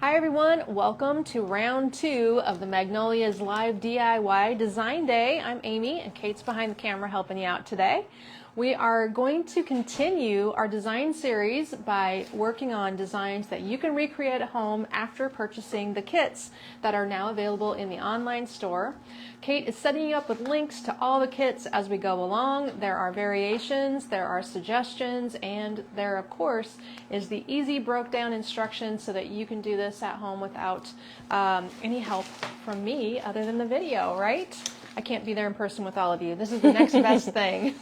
Hi everyone, welcome to round 2 of the Magnolias Live DIY Design Day. I'm Amy and Kate's behind the camera helping you out today. We are going to continue our design series by working on designs that you can recreate at home after purchasing the kits that are now available in the online store. Kate is setting you up with links to all the kits as we go along. There are variations, there are suggestions, and there of course is the easy broke down instructions so that you can do this at home without any help from me other than the video, right? I can't be there in person with all of you. This is the next best thing.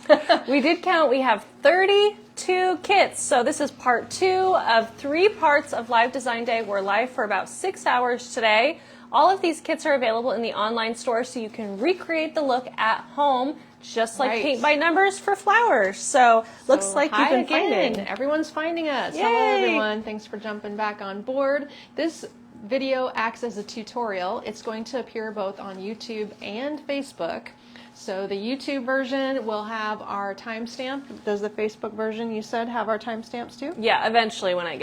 We did count. We have 32 kits. So this is part 2 of 3 parts of Live Design Day. We're live for about 6 hours today. All of these kits are available in the online store so you can recreate the look at home just like paint by numbers for flowers. So looks like you've been finding. Everyone's finding us. Yay. Hello everyone. Thanks for jumping back on board. This video acts as a tutorial. It's going to appear both on YouTube and Facebook. So the YouTube version will have our timestamp. Does the Facebook version, you said, have our timestamps too? Yeah, eventually when I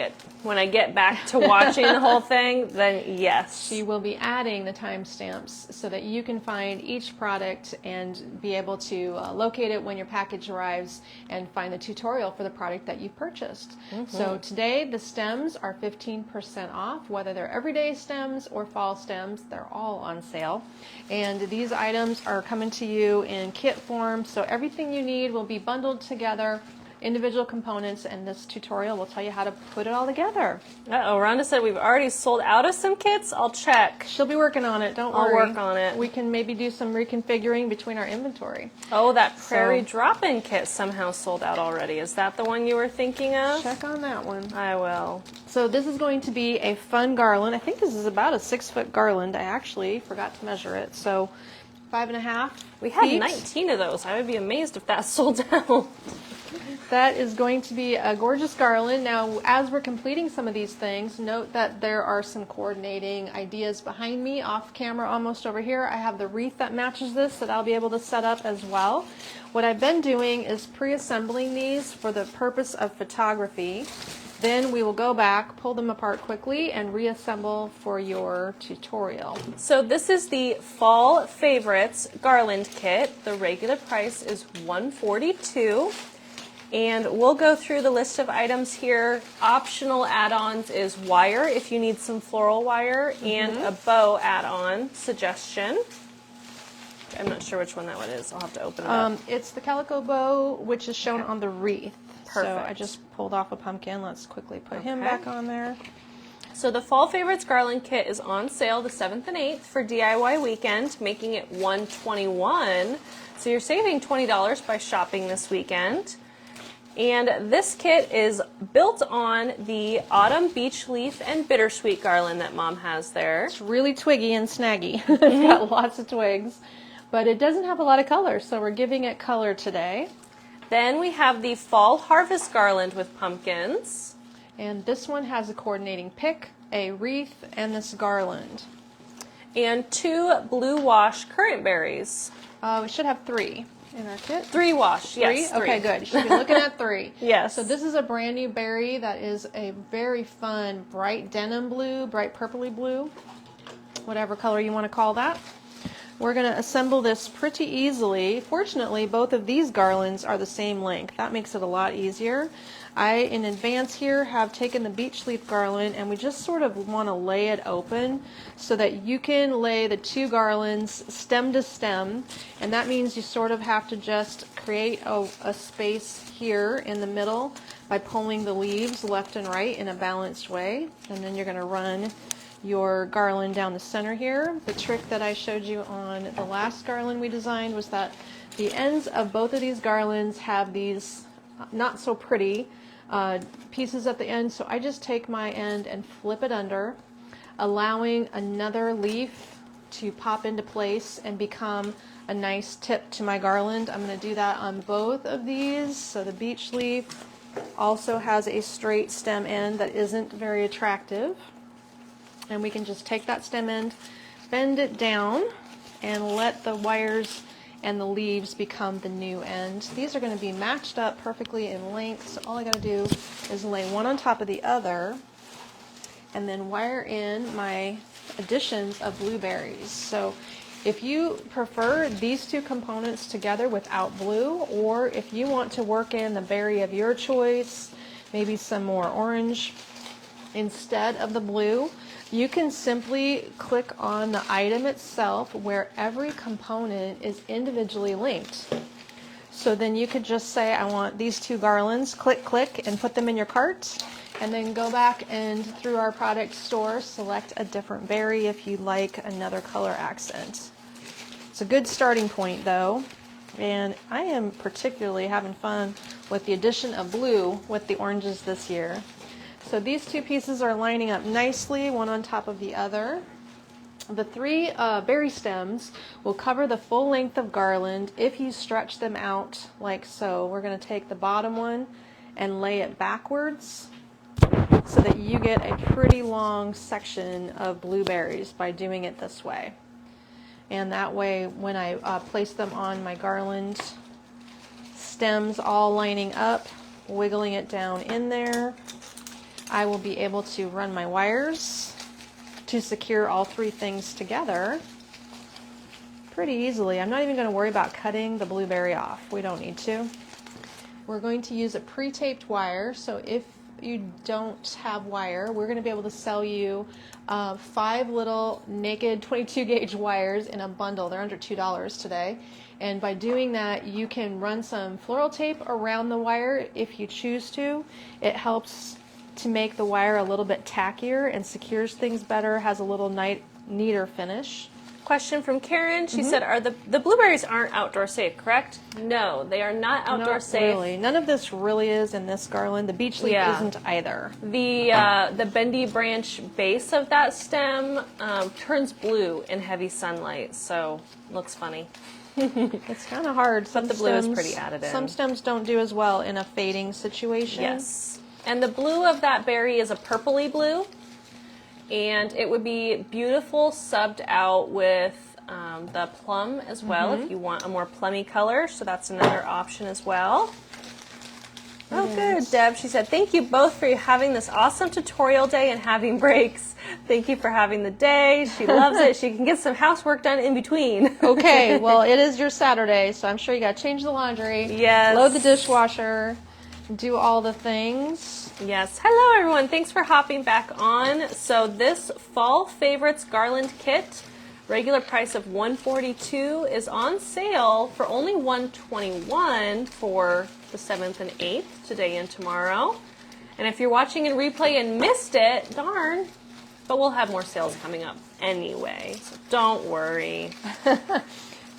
get back to watching the whole thing, then yes. She will be adding the timestamps so that you can find each product and be able to locate it when your package arrives and find the tutorial for the product that you purchased. So today the stems are 15% off, whether they're everyday stems or fall stems. They're all on sale. And these items are coming to you in kit form, so everything you need will be bundled together, individual components, and this tutorial will tell you how to put it all together. Uh-oh, Rhonda said we've already sold out of some kits. I'll check. She'll be working on it, don't worry. I'll work on it. We can maybe do some reconfiguring between our inventory. Oh, that prairie drop-in kit somehow sold out already. Is that the one you were thinking of? Check on that one. I will. So this is going to be a fun garland. I think this is about a 6-foot garland. I actually forgot to measure it. So 5.5 We have 19 of those. I would be amazed if that sold out. That is going to be a gorgeous garland. Now, as we're completing some of these things, note that there are some coordinating ideas behind me, off camera almost over here. I have the wreath that matches this that I'll be able to set up as well. What I've been doing is pre-assembling these for the purpose of photography. Then we will go back, pull them apart quickly, and reassemble for your tutorial. So this is the Fall Favorites Garland Kit. The regular price is $142. And we'll go through the list of items here. Optional add-ons is wire, if you need some floral wire, and a bow add-on suggestion. I'm not sure which one that one is. I'll have to open it up. It's the calico bow, which is shown on the wreath. Perfect. So I just pulled off a pumpkin. Let's quickly put him back on there. So the Fall Favorites Garland Kit is on sale the 7th and 8th for DIY weekend, making it $121. So you're saving $20 by shopping this weekend. And this kit is built on the Autumn Beach Leaf and Bittersweet garland that Mom has there. It's really twiggy and snaggy. It's got lots of twigs, but it doesn't have a lot of color, so we're giving it color today. Then we have the Fall Harvest garland with pumpkins. And this one has a coordinating pick, a wreath, and this garland. And 2 blue wash currant berries. We should have 3 in our kit. 3 wash, yes. 3? Okay, good. You should be looking at 3. Yes. So this is a brand new berry that is a very fun bright denim blue, bright purpley blue, whatever color you want to call that. We're going to assemble this pretty easily. Fortunately, both of these garlands are the same length. That makes it a lot easier. I, in advance here, have taken the beach leaf garland and we just sort of want to lay it open so that you can lay the 2 garlands stem to stem, and that means you sort of have to just create a space here in the middle by pulling the leaves left and right in a balanced way, and then you're going to run your garland down the center here. The trick that I showed you on the last garland we designed was that the ends of both of these garlands have these not so pretty pieces at the end, so I just take my end and flip it under, allowing another leaf to pop into place and become a nice tip to my garland. I'm going to do that on both of these. So the beach leaf also has a straight stem end that isn't very attractive, and we can just take that stem end, bend it down, and let the wires and the leaves become the new end. These are going to be matched up perfectly in length, so all I got to do is lay one on top of the other and then wire in my additions of blueberries. So if you prefer these two components together without blue, or if you want to work in the berry of your choice, maybe some more orange instead of the blue, you can simply click on the item itself where every component is individually linked. So then you could just say, I want these two garlands, click, click, and put them in your cart. And then go back and through our product store, select a different berry if you like another color accent. It's a good starting point though. And I am particularly having fun with the addition of blue with the oranges this year. So these two pieces are lining up nicely, one on top of the other. The three berry stems will cover the full length of garland if you stretch them out like so. We're going to take the bottom one and lay it backwards so that you get a pretty long section of blueberries by doing it this way. And that way, when I place them on my garland stems all lining up, wiggling it down in there, I will be able to run my wires to secure all three things together pretty easily. I'm not even going to worry about cutting the blueberry off. We don't need to. We're going to use a pre-taped wire, so if you don't have wire, we're going to be able to sell you 5 little naked 22 gauge wires in a bundle. They're under $2 today. And by doing that, you can run some floral tape around the wire if you choose to. It helps to make the wire a little bit tackier and secures things better, has a little neater finish. Question from Karen. She said, "Are the blueberries aren't outdoor safe, correct?" No, they are not outdoor safe. Really. None of this really is in this garland. The beech leaf isn't either. The bendy branch base of that stem turns blue in heavy sunlight, so looks funny. It's kind of hard. But the blue is pretty added in. Some stems don't do as well in a fading situation. Yes. And the blue of that berry is a purpley blue. And it would be beautiful subbed out with the plum as well if you want a more plummy color. So that's another option as well. Oh, good, Deb. She said, thank you both for having this awesome tutorial day and having breaks. Thank you for having the day. She loves it. She can get some housework done in between. Okay, well, it is your Saturday, so I'm sure you got to change the laundry, yes, load the dishwasher, do all the things. Yes. Hello, everyone. Thanks for hopping back on. So this Fall Favorites Garland Kit, regular price of $142, is on sale for only $121 for the 7th and 8th, today and tomorrow. And if you're watching in replay and missed it, darn, but we'll have more sales coming up anyway, so don't worry.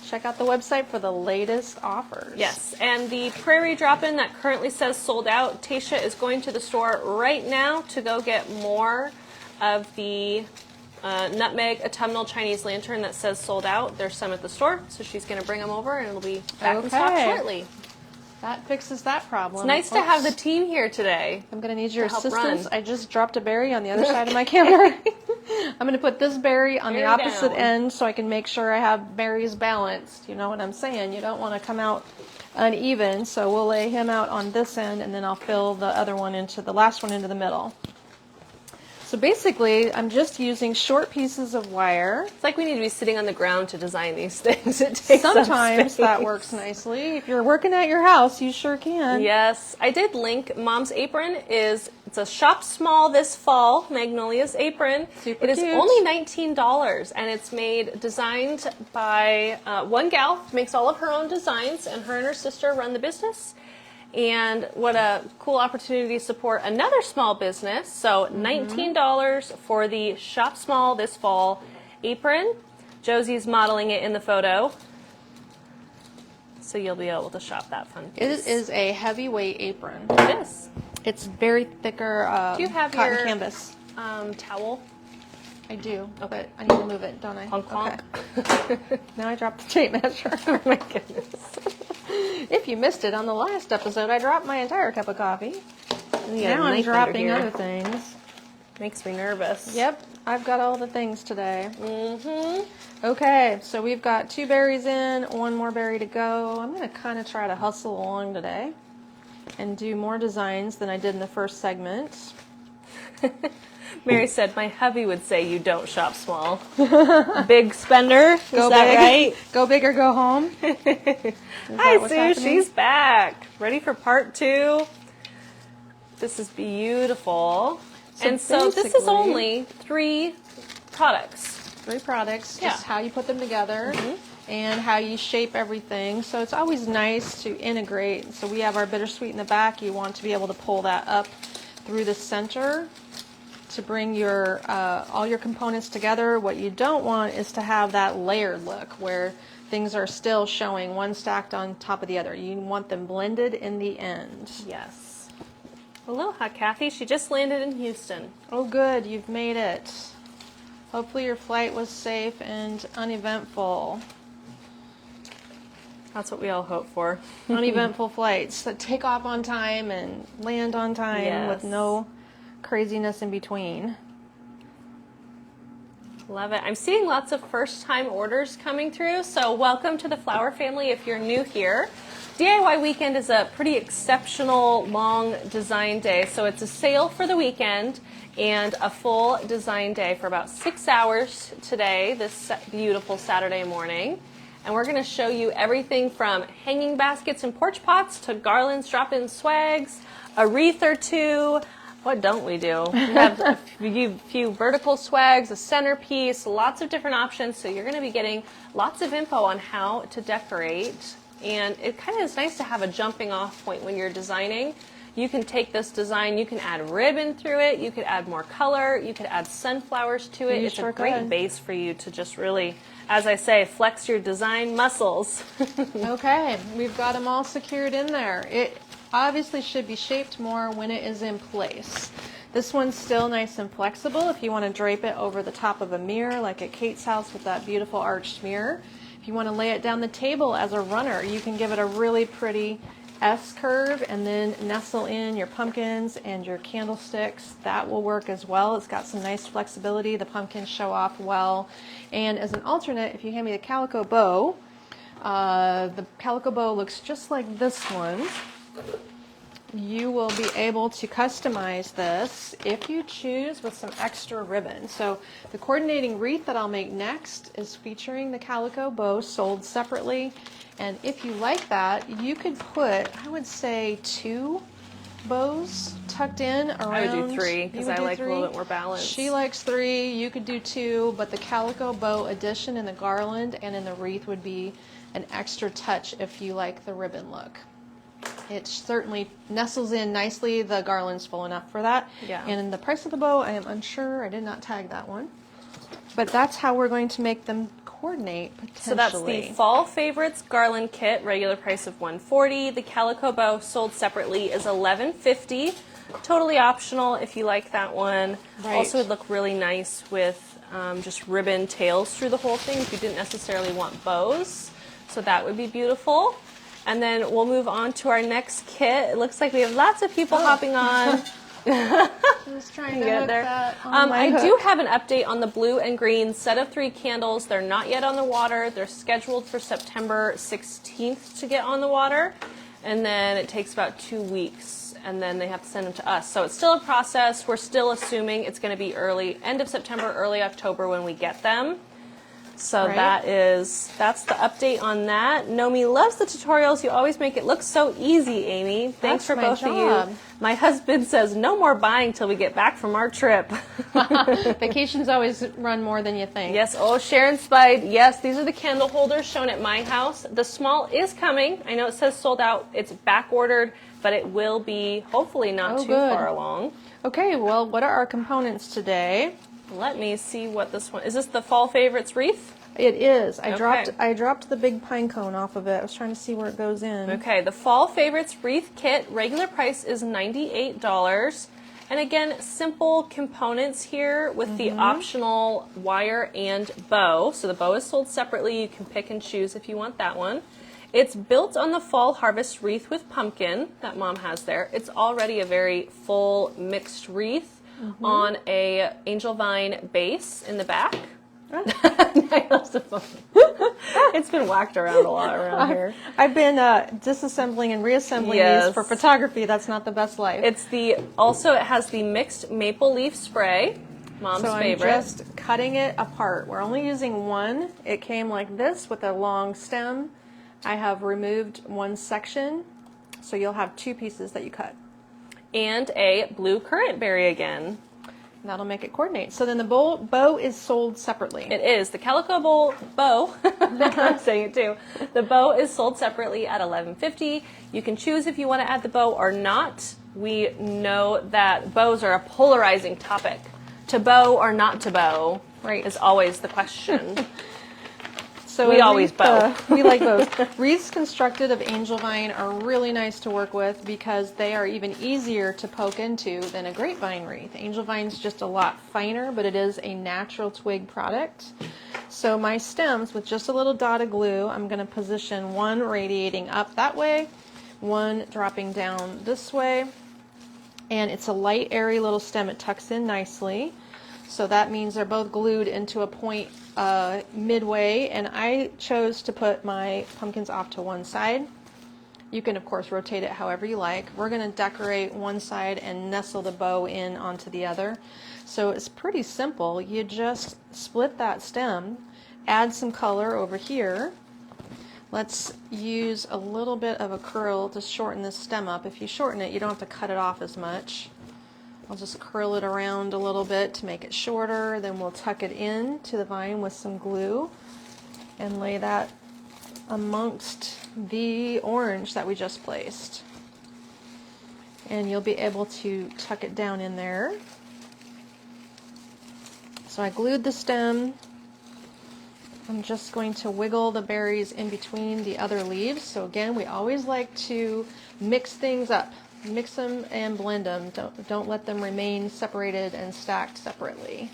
Check out the website for the latest offers. Yes, and the Prairie Drop-In that currently says sold out, Tasha is going to the store right now to go get more of the nutmeg autumnal Chinese lantern that says sold out. There's some at the store, so she's going to bring them over and it'll be back in stock shortly. That fixes that problem. It's nice to have the team here today. I'm going to need your assistance. Run. I just dropped a berry on the other side of my camera. I'm going to put this berry on the opposite end so I can make sure I have berries balanced. You know what I'm saying? You don't want to come out uneven, so we'll lay him out on this end and then I'll fill the other one into the last one into the middle. So basically, I'm just using short pieces of wire. It's like we need to be sitting on the ground to design these things. It takes Sometimes some that works nicely. If you're working at your house, you sure can. Yes, I did link Mom's Apron. It's a shop small this fall, Magnolia's apron. Super cute. It is only $19 and it's designed by one gal, makes all of her own designs, and her sister run the business. And what a cool opportunity to support another small business. So $19 for the Shop Small this fall apron. Josie's modeling it in the photo, so you'll be able to shop that fun piece. It is a heavyweight apron. It is. It's very thicker Do you have cotton your canvas. Towel? I do, Okay. but I need to move it, don't I? Honk, honk. Okay. Now I dropped the tape measure. Oh my goodness. If you missed it on the last episode, I dropped my entire cup of coffee. Yeah, Now I'm dropping other things. Makes me nervous. Yep, I've got all the things today. Mm-hmm. Okay, so we've got 2 berries in, 1 more berry to go. I'm going to kind of try to hustle along today and do more designs than I did in the first segment. Mary said, my hubby would say you don't shop small. Big spender, is Go that big. right? Go big or go home. Hi, Sue. She's back. Ready for part 2. This is beautiful. So this is only 3 products. 3 products, Yeah. just how you put them together and how you shape everything. So it's always nice to integrate. So we have our Bittersweet in the back. You want to be able to pull that up through the center to bring your all your components together. What you don't want is to have that layered look where things are still showing one stacked on top of the other. You want them blended in the end. Yes. Aloha, Kathy. She just landed in Houston. Oh good, you've made it. Hopefully your flight was safe and uneventful. That's what we all hope for. Uneventful flights that take off on time and land on time with no craziness in between. Love it. I'm seeing lots of first-time orders coming through, so welcome to the Flower family if you're new here. DIY Weekend is a pretty exceptional long design day, so it's a sale for the weekend and a full design day for about 6 hours today, this beautiful Saturday morning. And we're going to show you everything from hanging baskets and porch pots to garlands, drop-in swags, a wreath or 2. What don't we do? We have a few vertical swags, a centerpiece, lots of different options. So you're going to be getting lots of info on how to decorate. And it kind of is nice to have a jumping off point when you're designing. You can take this design, you can add ribbon through it, you could add more color, you could add sunflowers to it. It's a great base for you to just really, as I say, flex your design muscles. Okay, we've got them all secured in there. It obviously should be shaped more when it is in place. This one's still nice and flexible if you want to drape it over the top of a mirror like at Kate's house with that beautiful arched mirror. If you want to lay it down the table as a runner, you can give it a really pretty S curve and then nestle in your pumpkins and your candlesticks. That will work as well. It's got some nice flexibility. The pumpkins show off well. And as an alternate, if you hand me the calico bow looks just like this one. You will be able to customize this if you choose with some extra ribbon. So the coordinating wreath that I'll make next is featuring the calico bow sold separately. And if you like that, you could put, I would say, 2 bows tucked in around. I would do 3 because I like 3? A little bit more balance. She likes 3. You could do 2, but the calico bow addition in the garland and in the wreath would be an extra touch if you like the ribbon look. It certainly nestles in nicely. The garland's full enough for that. Yeah. And in the price of the bow, I am unsure. I did not tag that one. But that's how we're going to make them coordinate potentially. So that's the Fall Favorites Garland Kit, regular price of $140. The calico bow sold separately is $11.50. Totally optional if you like that one. Right. Also would look really nice with just ribbon tails through the whole thing if you didn't necessarily want bows. So that would be beautiful. And then we'll move on to our next kit. It looks like we have lots of people hopping on. I was trying to get there. I do have an update on the blue and green set of 3 candles. They're not yet on the water. They're scheduled for September 16th to get on the water. And then it takes about 2 weeks. And then they have to send them to us. So it's still a process. We're still assuming it's going to be end of September, early October when we get them. So that's the update on that. Nomi loves the tutorials. You always make it look so easy, Amy. Thanks for both of you. My husband says no more buying till we get back from our trip. Vacations always run more than you think. Yes. Oh, Sharon spied. Yes, these are the candle holders shown at my house. The small is coming. I know it says sold out. It's back ordered, but it will be hopefully not too far along. Okay. Well, what are our components today? Let me see what this one is. This the Fall Favorites wreath? It is. I dropped the big pine cone off of it. I was trying to see where it goes in. Okay, the Fall Favorites wreath kit, regular price is $98. And again, simple components here with the optional wire and bow. So the bow is sold separately. You can pick and choose if you want that one. It's built on the Fall Harvest wreath with pumpkin that Mom has there. It's already a very full mixed wreath on a angel vine base in the back. It's been whacked around a lot around here. I've been disassembling and reassembling these for photography. That's not the best life. It has the mixed maple leaf spray. Mom's so favorite. I'm just cutting it apart. We're only using one. It came like this with a long stem. I have removed one section, so you'll have two pieces that you cut. And a blue currant berry again. That'll make it coordinate. So then the bow is sold separately. It is. The calico bow, I'm saying it too. The bow is sold separately at $11.50. You can choose if you want to add the bow or not. We know that bows are a polarizing topic. To bow or not to bow, right, is always the question. So we always bow. We like bows. Wreaths constructed of angel vine are really nice to work with because they are even easier to poke into than a grapevine wreath. Angel vine's just a lot finer, but it is a natural twig product. So my stems, with just a little dot of glue, I'm going to position one radiating up that way, one dropping down this way. And it's a light, airy little stem. It tucks in nicely. So that means they're both glued into a point midway, and I chose to put my pumpkins off to one side. You can, of course, rotate it however you like. We're going to decorate one side and nestle the bow in onto the other. So it's pretty simple. You just split that stem, add some color over here. Let's use a little bit of a curl to shorten this stem up. If you shorten it, you don't have to cut it off as much. I'll just curl it around a little bit to make it shorter. Then we'll tuck it in to the vine with some glue and lay that amongst the orange that we just placed. And you'll be able to tuck it down in there. So I glued the stem. I'm just going to wiggle the berries in between the other leaves. So again, we always like to mix things up. Mix them and blend them. Don't let them remain separated and stacked separately.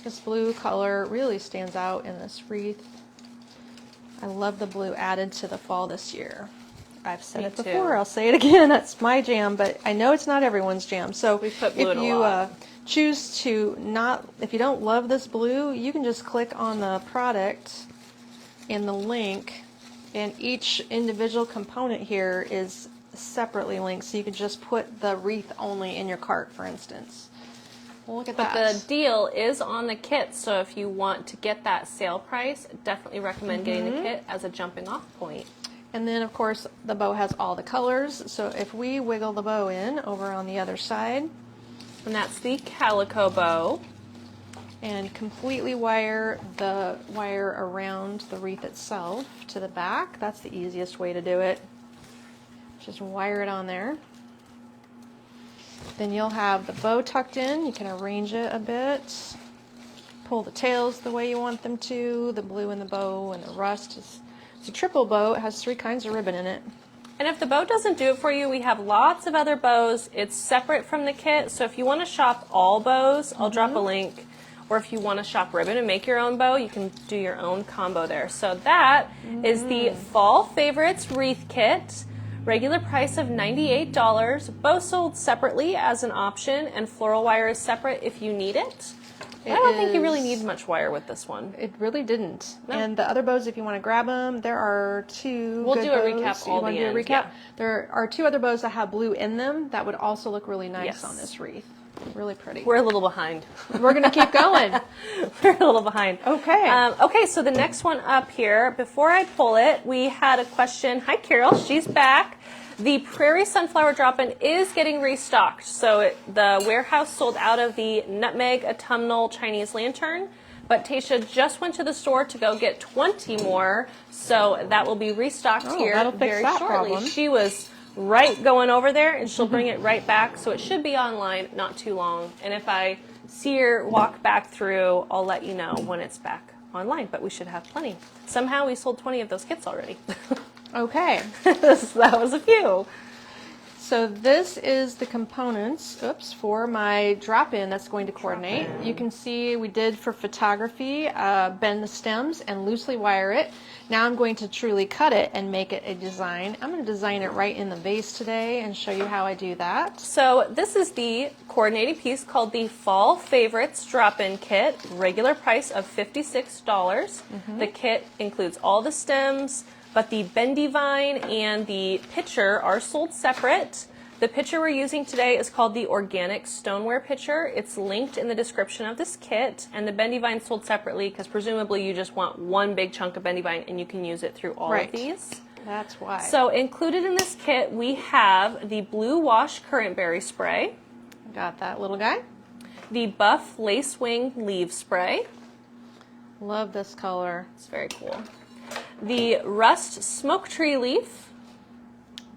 This blue color really stands out in this wreath. I love the blue added to the fall this year. I've said it before, I'll say it again, that's my jam, but I know it's not everyone's jam. So we put blue if you choose to not, if you don't love this blue, you can just click on the product in the link, and each individual component here is separately linked, so you can just put the wreath only in your cart, for instance. Well, look at that. But the deal is on the kit, so if you want to get that sale price, definitely recommend getting the kit as a jumping off point. And then, of course, the bow has all the colors, so if we wiggle the bow in over on the other side, and that's the calico bow, and completely wire the wire around the wreath itself to the back. That's the easiest way to do it. Just wire it on there. Then you'll have the bow tucked in. You can arrange it a bit. Pull the tails the way you want them to. The blue in the bow and the rust. It's a triple bow. It has 3 kinds of ribbon in it. And if the bow doesn't do it for you, we have lots of other bows. It's separate from the kit, so if you want to shop all bows, I'll drop a link. Or if you want to shop ribbon and make your own bow, you can do your own combo there. So that is the Fall Favorites Wreath Kit. Regular price of $98. Bow sold separately as an option, and floral wire is separate if you need it. I don't think you really need much wire with this one. It really didn't. No. And the other bows, if you want to grab them, there are 2 We'll good do a bows. recap You all want the to do a end, recap? yeah. There are 2 other bows that have blue in them that would also look really nice Yes. on this wreath. Really pretty. We're a little behind. We're going to keep going. We're a little behind. Okay. Okay, so the next one up here, before I pull it, we had a question. Hi, Carol. She's back. The Prairie Sunflower Drop-In is getting restocked. So the warehouse sold out of the Nutmeg Autumnal Chinese Lantern, but Tasha just went to the store to go get 20 more, so that will be restocked here that'll fix very that shortly. problem. She was right going over there, and she'll bring it right back, so it should be online not too long. And if I see her walk back through, I'll let you know when it's back online, but we should have plenty. Somehow we sold 20 of those kits already. Okay. That was a few. So this is the components, for my drop-in that's going to coordinate. You can see we did for photography, bend the stems and loosely wire it. Now I'm going to truly cut it and make it a design. I'm going to design it right in the vase today and show you how I do that. So this is the coordinating piece called the Fall Favorites Drop-In Kit, regular price of $56. The kit includes all the stems, but the bendy vine and the pitcher are sold separate. The pitcher we're using today is called the Organic Stoneware Pitcher. It's linked in the description of this kit, and the bendy vine sold separately because presumably you just want one big chunk of bendy vine and you can use it through all of these. That's why. So included in this kit, we have the Blue Wash Currant Berry Spray. Got that little guy. The Buff Lace Wing Leaf Spray. Love this color. It's very cool. The Rust Smoke Tree Leaf.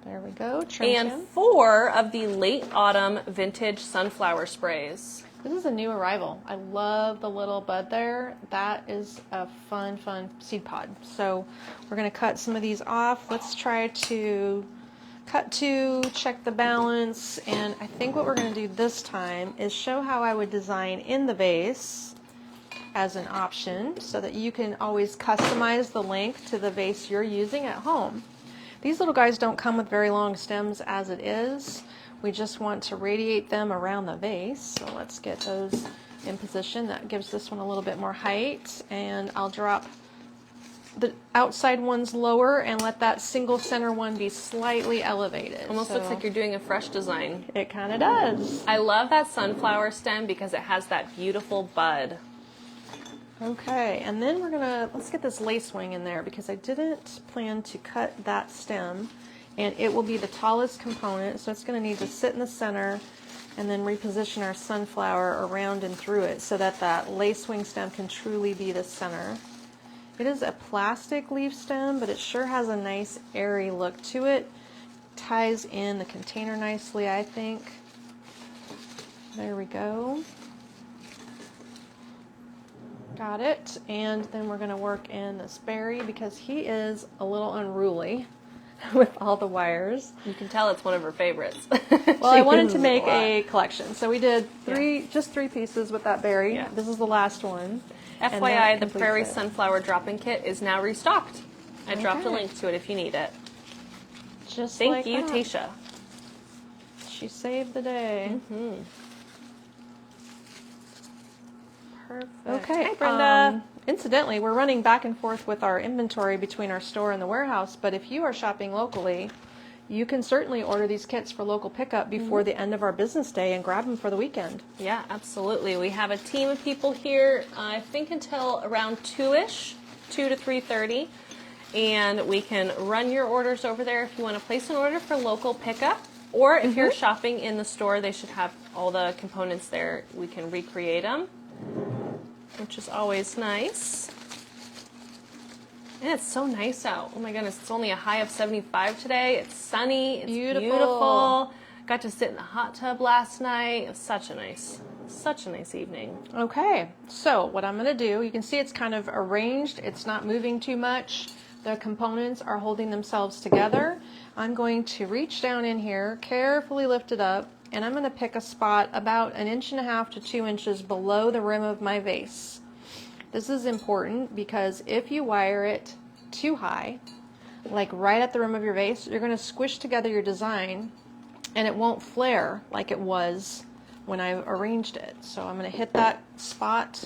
There we go. And 4 of the Late Autumn Vintage Sunflower Sprays. This is a new arrival. I love the little bud there. That is a fun seed pod. So we're going to cut some of these off. Let's try to cut 2, check the balance, and I think what we're going to do this time is show how I would design in the vase as an option so that you can always customize the length to the vase you're using at home. These little guys don't come with very long stems as it is. We just want to radiate them around the vase. So let's get those in position. That gives this one a little bit more height. And I'll drop the outside ones lower and let that single center one be slightly elevated. Almost looks like you're doing a fresh design. It kind of does. I love that sunflower stem because it has that beautiful bud. Okay, and then let's get this lace wing in there because I didn't plan to cut that stem, and it will be the tallest component, so it's going to need to sit in the center and then reposition our sunflower around and through it so that that lace wing stem can truly be the center. It is a plastic leaf stem, but it sure has a nice airy look to it. Ties in the container nicely, I think. There we go. Got it. And then we're going to work in this berry because he is a little unruly with all the wires. You can tell it's one of her favorites. Well, I wanted to make a collection. So we did just 3 pieces with that berry. Yeah. This is the last one. FYI, the Prairie Sunflower drop-in kit is now restocked. I dropped a link to it if you need it. Just Thank like you, that. Tasha. She saved the day. Mm-hmm. Perfect. Okay, hi, Brenda. Incidentally, we're running back and forth with our inventory between our store and the warehouse, but if you are shopping locally, you can certainly order these kits for local pickup before the end of our business day and grab them for the weekend. Yeah, absolutely. We have a team of people here, I think until around 2-ish, 2 to 3:30, and we can run your orders over there if you want to place an order for local pickup, or if you're shopping in the store, they should have all the components there. We can recreate them, which is always nice. And it's so nice out. Oh my goodness, it's only a high of 75 today. It's sunny, it's beautiful. Got to sit in the hot tub last night. It was such a nice evening. Okay, so what I'm going to do, you can see it's kind of arranged. It's not moving too much. The components are holding themselves together. I'm going to reach down in here, carefully lift it up, and I'm going to pick a spot about 1.5 to 2 inches below the rim of my vase. This is important because if you wire it too high, like right at the rim of your vase, you're going to squish together your design and it won't flare like it was when I arranged it. So I'm going to hit that spot,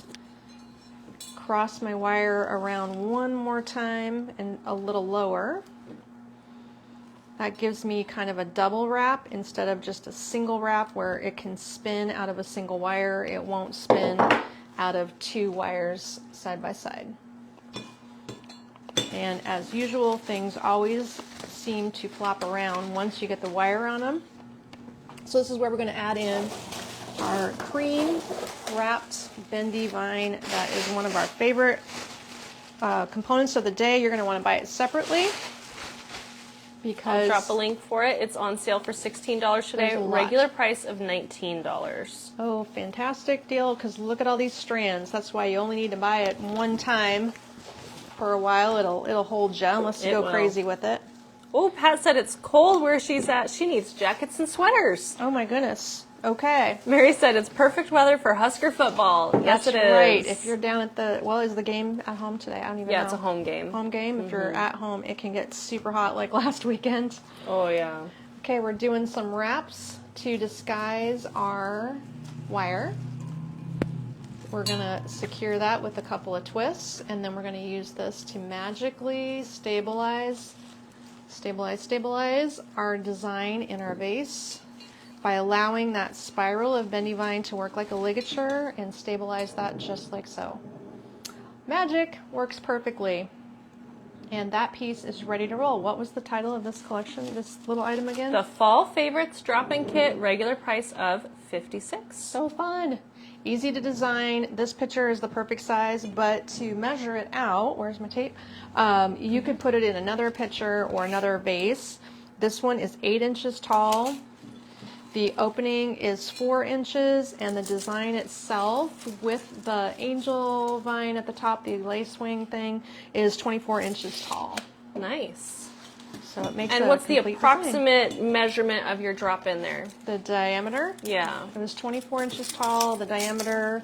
cross my wire around one more time and a little lower. That gives me kind of a double wrap instead of just a single wrap where it can spin out of a single wire. It won't spin out of 2 wires side by side. And as usual, things always seem to flop around once you get the wire on them. So this is where we're going to add in our cream wrapped bendy vine. That is one of our favorite components of the day. You're going to want to buy it separately, because I'll drop a link for it. It's on sale for $16 today, regular price of $19. Oh, fantastic deal, because look at all these strands. That's why you only need to buy it one time. For a while, it'll hold you unless you go crazy with it. Oh, Pat said it's cold where she's at. She needs jackets and sweaters. Oh my goodness. Okay. Mary said it's perfect weather for Husker football. Yes, it is. Right. If you're down at is the game at home today? I don't even know. Yeah, it's a home game. Home game. If you're at home, it can get super hot like last weekend. Oh, yeah. Okay, we're doing some wraps to disguise our wire. We're going to secure that with a couple of twists, and then we're going to use this to magically stabilize Stabilize our design in our vase by allowing that spiral of bendy vine to work like a ligature and stabilize that just like so. Magic, works perfectly. And that piece is ready to roll. What was the title of this collection, this little item again? The Fall Favorites Drop-In Kit, regular price of $56. So fun. Easy to design. This picture is the perfect size, but to measure it out, where's my tape? You could put it in another pitcher or another vase. This one is 8 inches tall. The opening is 4 inches, and the design itself with the angel vine at the top, the lace wing thing, is 24 inches tall. Nice. So it makes And a what's the complete approximate measurement of your drop-in there? The diameter? Yeah. It was 24 inches tall. The diameter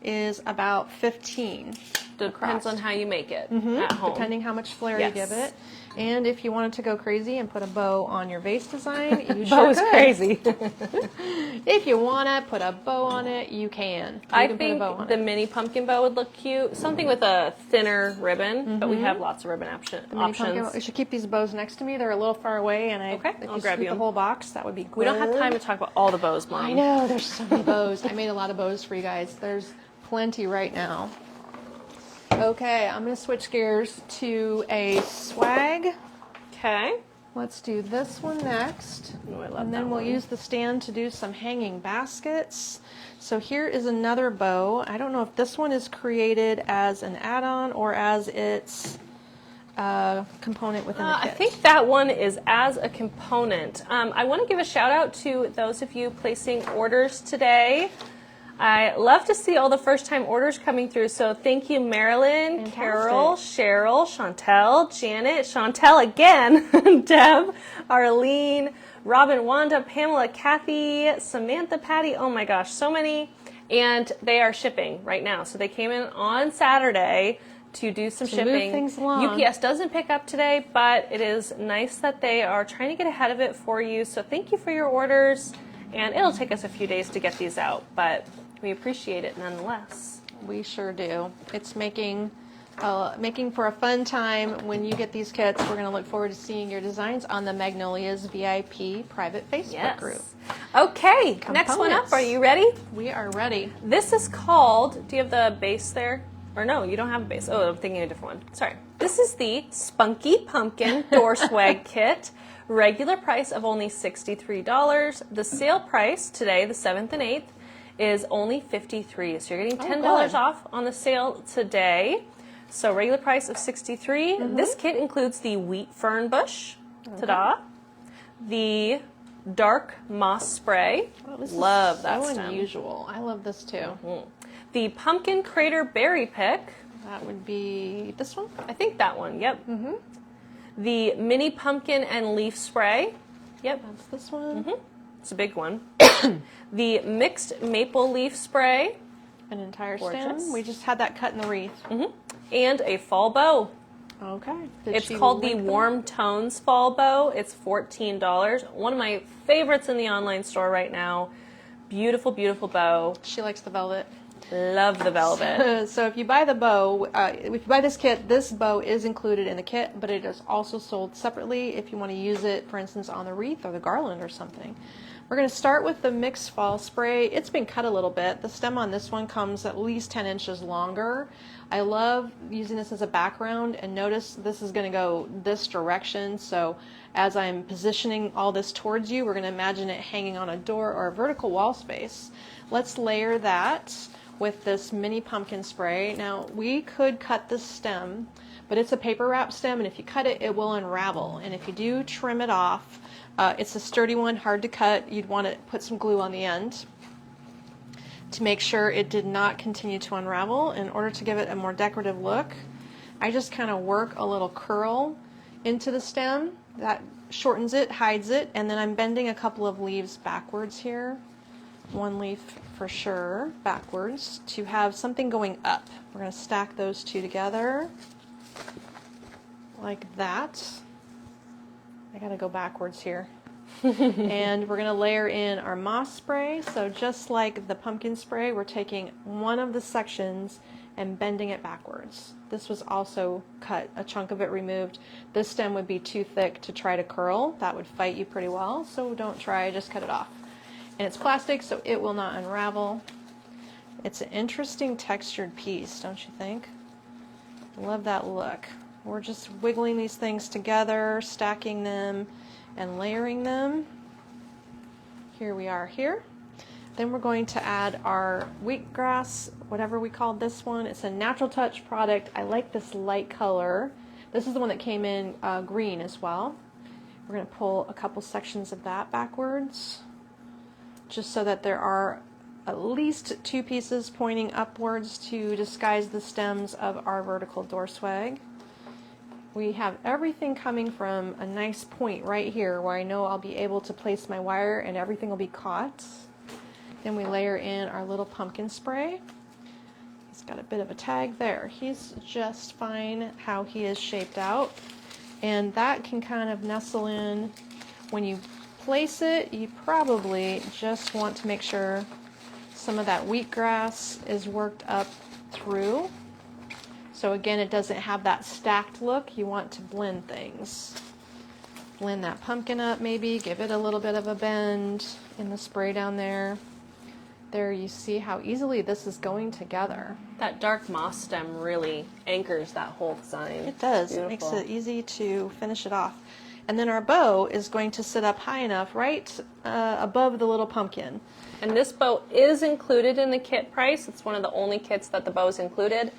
is about 15. Depends on how you make it at home. Depending how much flair you give it. And if you wanted to go crazy and put a bow on your vase design, you sure Bow is could. crazy. If you want to put a bow on it, you can. I put a think bow on the it. mini pumpkin bow would look cute. Something with a thinner ribbon, but we have lots of ribbon options. You should keep these bows next to me. They're a little far away, and Okay, if I'll you grab scoop you. the whole box, that would be good. We don't have time to talk about all the bows, Mom. I know, there's so many bows. I made a lot of bows for you guys. There's plenty right now. Okay, I'm going to switch gears to a swag. Okay. Let's do this one next. Oh, I love And that then we'll one. use the stand to do some hanging baskets. So here is another bow. I don't know if this one is created as an add-on or as its component within the kit. I think that one is as a component. I want to give a shout out to those of you placing orders today. I love to see all the first time orders coming through. So thank you, Marilyn, Fantastic. Carol, Cheryl, Chantel, Janet, Chantel again, Deb, Arlene, Robin, Wanda, Pamela, Kathy, Samantha, Patty. Oh my gosh, so many. And they are shipping right now. So they came in on Saturday to do some shipping. Move things along. UPS doesn't pick up today, but it is nice that they are trying to get ahead of it for you. So thank you for your orders. And it'll take us a few days to get these out, but we appreciate it nonetheless. We sure do. It's making for a fun time when you get these kits. We're going to look forward to seeing your designs on the Magnolias VIP private Facebook group. Okay, next one up. Components. Are you ready? We are ready. This is called, do you have the base there? Or no, you don't have a base. Oh, I'm thinking of a different one. Sorry. This is the Spunky Pumpkin Door Swag Kit. Regular price of only $63. The sale price today, the 7th and 8th, is only $53. So you're getting $10 off on the sale today. So regular price of $63. This kit includes the wheat fern bush. Ta-da. The dark moss spray. Oh, this Love that so stem. unusual. I love this too. The pumpkin crater berry pick. That would be this one. I think that one. Yep. The mini pumpkin and leaf spray. Yep. That's this one. It's a big one. The mixed maple leaf spray. An entire Gorgeous. stem. We just had that cut in the wreath. And a fall bow. Okay. It's called the Warm Tones Fall Bow. It's $14. One of my favorites in the online store right now. Beautiful, beautiful bow. She likes the velvet. Love the velvet. So if you buy the bow, if you buy this kit, this bow is included in the kit, but it is also sold separately if you want to use it, for instance, on the wreath or the garland or something. We're going to start with the mixed fall spray. It's been cut a little bit. The stem on this one comes at least 10 inches longer. I love using this as a background, and notice this is going to go this direction. So as I'm positioning all this towards you, we're going to imagine it hanging on a door or a vertical wall space. Let's layer that with this mini pumpkin spray. Now we could cut this stem, but it's a paper wrap stem, and if you cut it, it will unravel. And if you do trim it off, it's a sturdy one, hard to cut. You'd want to put some glue on the end to make sure it did not continue to unravel. In order to give it a more decorative look, I just kind of work a little curl into the stem. That shortens it, hides it, and then I'm bending a couple of leaves backwards here. One leaf for sure, backwards, to have something going up. We're going to stack those two together like that. I gotta go backwards here. And we're gonna layer in our moss spray. So just like the pumpkin spray, we're taking one of the sections and bending it backwards. This was also cut, a chunk of it removed. This stem would be too thick to try to curl. That would fight you pretty well, so don't try, just cut it off. And it's plastic, so it will not unravel. It's an interesting textured piece, don't you think? Love that look. We're just wiggling these things together, stacking them, and layering them. Here we are here. Then we're going to add our wheatgrass, whatever we called this one. It's a Natural Touch product. I like this light color. This is the one that came in green as well. We're going to pull a couple sections of that backwards, just so that there are at least 2 pieces pointing upwards to disguise the stems of our vertical door swag. We have everything coming from a nice point right here where I know I'll be able to place my wire and everything will be caught. Then we layer in our little pumpkin spray. He's got a bit of a tag there. He's just fine how he is shaped out. And that can kind of nestle in. When you place it, you probably just want to make sure some of that wheatgrass is worked up through. So again, it doesn't have that stacked look. You want to blend things. Blend that pumpkin up maybe, give it a little bit of a bend in the spray down there. There you see how easily this is going together. That dark moss stem really anchors that whole design. It does. Beautiful. It makes it easy to finish it off. And then our bow is going to sit up high enough right above the little pumpkin. And this bow is included in the kit price. It's one of the only kits that the bow is included.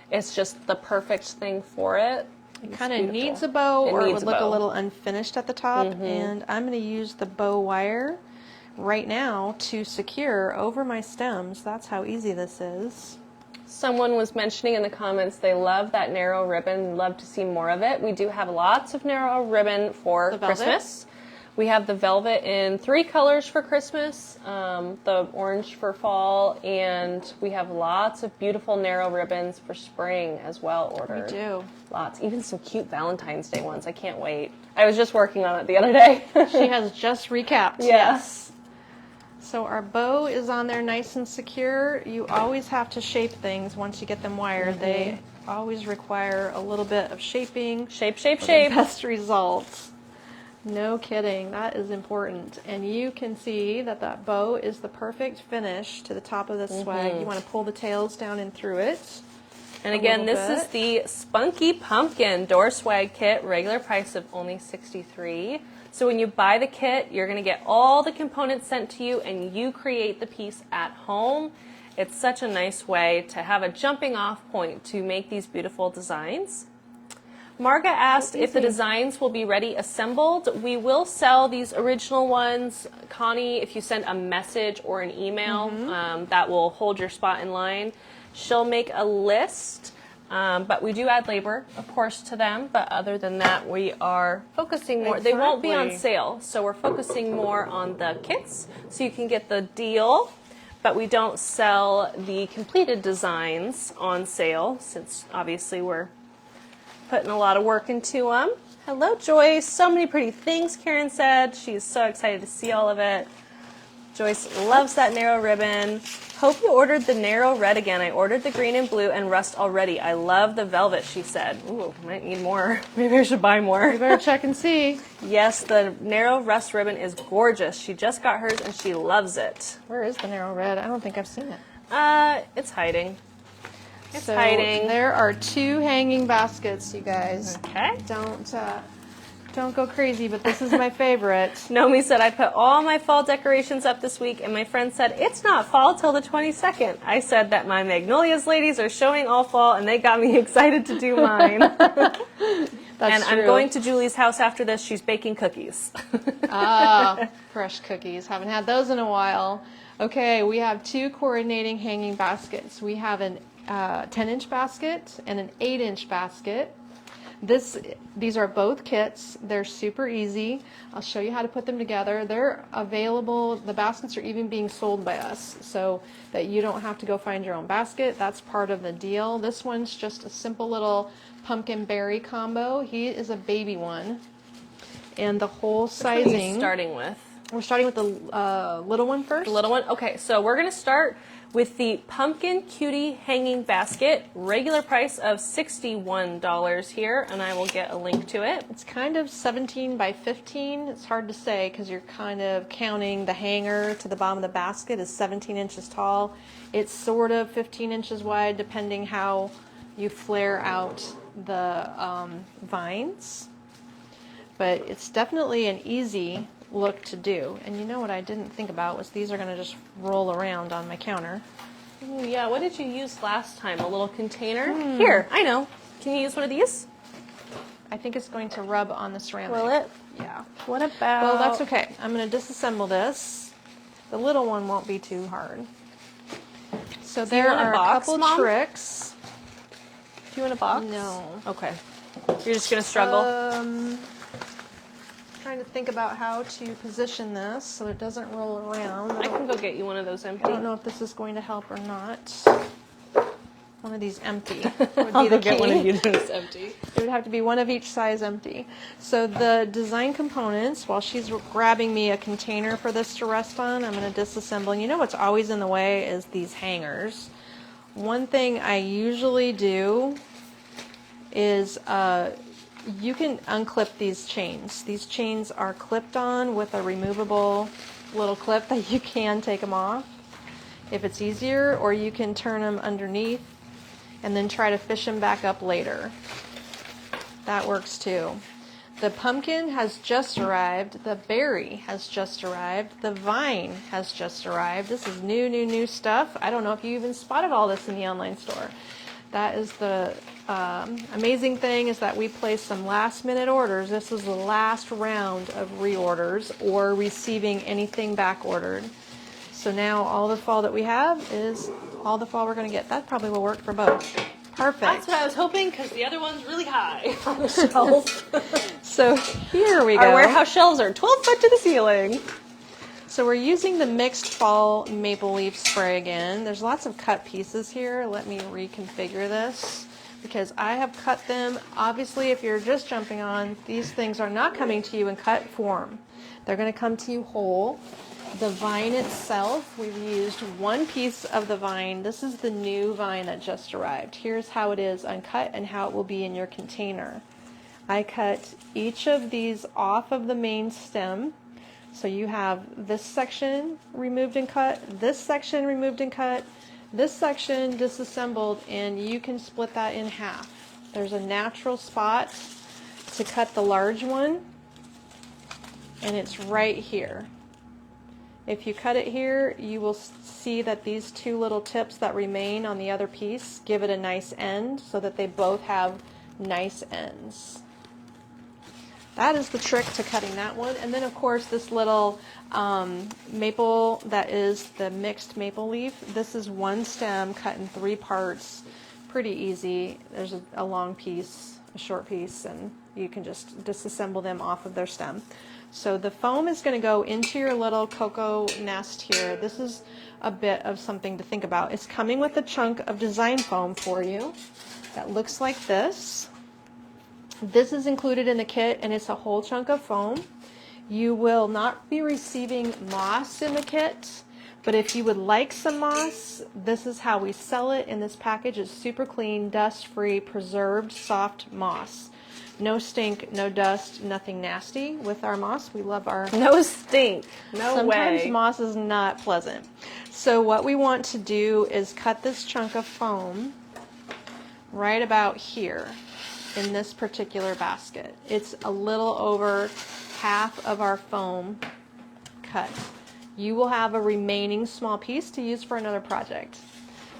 It's just the perfect thing for it. It kind of needs a bow, or it would look a bow. little unfinished at the top. And I'm going to use the bow wire right now to secure over my stems. That's how easy this is. Someone was mentioning in the comments they love that narrow ribbon, love to see more of it. We do have lots of narrow ribbon for Christmas. We have the velvet in 3 colors for Christmas, the orange for fall, and we have lots of beautiful narrow ribbons for spring as well ordered. We do. Lots, even some cute Valentine's Day ones. I can't wait. I was just working on it the other day. She has just recapped. Yes. So our bow is on there nice and secure. You always have to shape things once you get them wired. They always require a little bit of shaping. Shape. For the best results. No kidding, that is important. And you can see that that bow is the perfect finish to the top of the swag. You want to pull the tails down and through it. And again, this is the Spunky Pumpkin Door Swag Kit, regular price of only $63. So when you buy the kit, you're going to get all the components sent to you and you create the piece at home. It's such a nice way to have a jumping off point to make these beautiful designs. Marga asked if the designs will be ready assembled. We will sell these original ones. Connie, if you send a message or an email, that will hold your spot in line. She'll make a list, but we do add labor, of course, to them. But other than that, we are focusing more. They won't be on sale, so we're focusing more on the kits, so you can get the deal. But we don't sell the completed designs on sale, since obviously we're putting a lot of work into them. Hello, Joyce. So many pretty things, Karen said. She's so excited to see all of it. Joyce loves that narrow ribbon. Hope you ordered the narrow red again. I ordered the green and blue and rust already. I love the velvet, she said. Ooh, might need more. Maybe I should buy more. You better check and see. Yes, the narrow rust ribbon is gorgeous. She just got hers and she loves it. Where is the narrow red? I don't think I've seen it. It's hiding. It's so hiding. There are 2 hanging baskets, you guys. Okay. Don't go crazy, but this is my favorite. Nomi said, I put all my fall decorations up this week, and my friend said, it's not fall till the 22nd. I said that my Magnolias ladies are showing all fall, and they got me excited to do mine. That's and true. I'm going to Julie's house after this. She's baking cookies. Fresh cookies. Haven't had those in a while. Okay, we have 2 coordinating hanging baskets. We have an 10-inch basket and an 8-inch basket. These are both kits. They're super easy. I'll show you how to put them together. They're available. The baskets are even being sold by us, so that you don't have to go find your own basket. That's part of the deal. This one's just a simple little pumpkin berry combo. He is a baby one, and the whole sizing. Starting with. We're starting with the little one first. The little one? Okay, so we're going to start with the pumpkin cutie hanging basket. Regular price of $61 here, and I will get a link to it. It's kind of 17 by 15. It's hard to say because you're kind of counting the hanger to the bottom of the basket is 17 inches tall. It's sort of 15 inches wide depending how you flare out the vines. But it's definitely an easy look to do. And you know what I didn't think about was these are going to just roll around on my counter. Ooh, yeah, what did you use last time? A little container? Here, I know. Can you use one of these? I think it's going to rub on the ceramic. Will it? Yeah. What about... Well, that's okay. I'm going to disassemble this. The little one won't be too hard. So there are a couple tricks. Do you want a box? No. Okay. You're just going to struggle? Trying to think about how to position this so it doesn't roll around. I can go get you one of those empty. I don't know if this is going to help or not. One of these empty would be I'll the go get key. one of you that's empty. It would have to be one of each size empty. So the design components, while she's grabbing me a container for this to rest on, I'm going to disassemble. And you know what's always in the way is these hangers. One thing I usually do is you can unclip these chains. These chains are clipped on with a removable little clip that you can take them off if it's easier, or you can turn them underneath and then try to fish them back up later. That works too. The pumpkin has just arrived. The berry has just arrived. The vine has just arrived. This is new stuff. I don't know if you even spotted all this in the online store. That is the amazing thing, is that we placed some last minute orders. This was the last round of reorders or receiving anything back ordered. So now all the fall that we have is all the fall we're going to get. That probably will work for both. Perfect. That's what I was hoping, because the other one's really high on the shelf. So here we go. Our warehouse shelves are 12 foot to the ceiling. So we're using the mixed fall maple leaf spray again. There's lots of cut pieces here. Let me reconfigure this because I have cut them. Obviously, if you're just jumping on, these things are not coming to you in cut form. They're going to come to you whole. The vine itself, we've used one piece of the vine. This is the new vine that just arrived. Here's how it is uncut and how it will be in your container. I cut each of these off of the main stem. So you have this section removed and cut, this section removed and cut, this section disassembled, and you can split that in half. There's a natural spot to cut the large one, and it's right here. If you cut it here, you will see that these two little tips that remain on the other piece give it a nice end so that they both have nice ends. That is the trick to cutting that one. And then, of course, this little maple that is the mixed maple leaf. This is one stem cut in 3 parts. Pretty easy. There's a long piece, a short piece, and you can just disassemble them off of their stem. So the foam is going to go into your little cocoa nest here. This is a bit of something to think about. It's coming with a chunk of design foam for you that looks like this. This is included in the kit, and it's a whole chunk of foam. You will not be receiving moss in the kit, but if you would like some moss, this is how we sell it in this package. It's super clean, dust-free, preserved, soft moss. No stink, no dust, nothing nasty with our moss. We love our... No stink. No Sometimes way. moss is not pleasant. So what we want to do is cut this chunk of foam right about here in this particular basket. It's a little over half of our foam cut. You will have a remaining small piece to use for another project.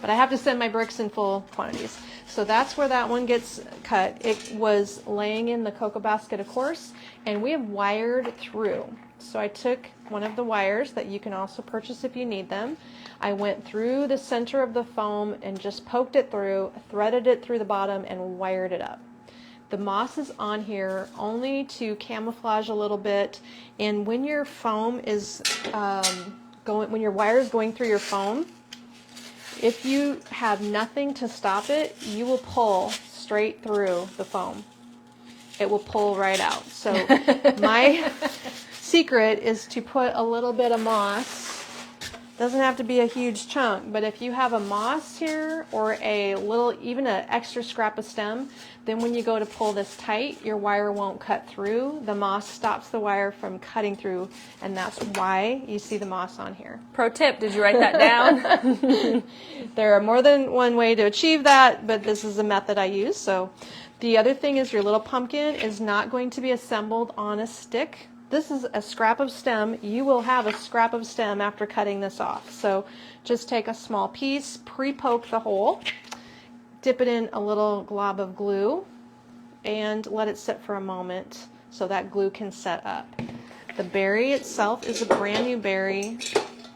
But I have to send my bricks in full quantities. So that's where that one gets cut. It was laying in the cocoa basket, of course, and we have wired through. So I took one of the wires that you can also purchase if you need them. I went through the center of the foam and just poked it through, threaded it through the bottom, and wired it up. The moss is on here only to camouflage a little bit, and when your foam is when your wire is going through your foam, if you have nothing to stop it, you will pull straight through the foam. It will pull right out. So secret is to put a little bit of moss. Doesn't have to be a huge chunk, but if you have a moss here or a little, even an extra scrap of stem, then when you go to pull this tight, your wire won't cut through. The moss stops the wire from cutting through, and that's why you see the moss on here. Pro tip, did you write that down? There are more than one way to achieve that, but this is the method I use. So the other thing is your little pumpkin is not going to be assembled on a stick. This is a scrap of stem. You will have a scrap of stem after cutting this off. So just take a small piece, pre-poke the hole, dip it in a little glob of glue, and let it sit for a moment so that glue can set up. The berry itself is a brand new berry.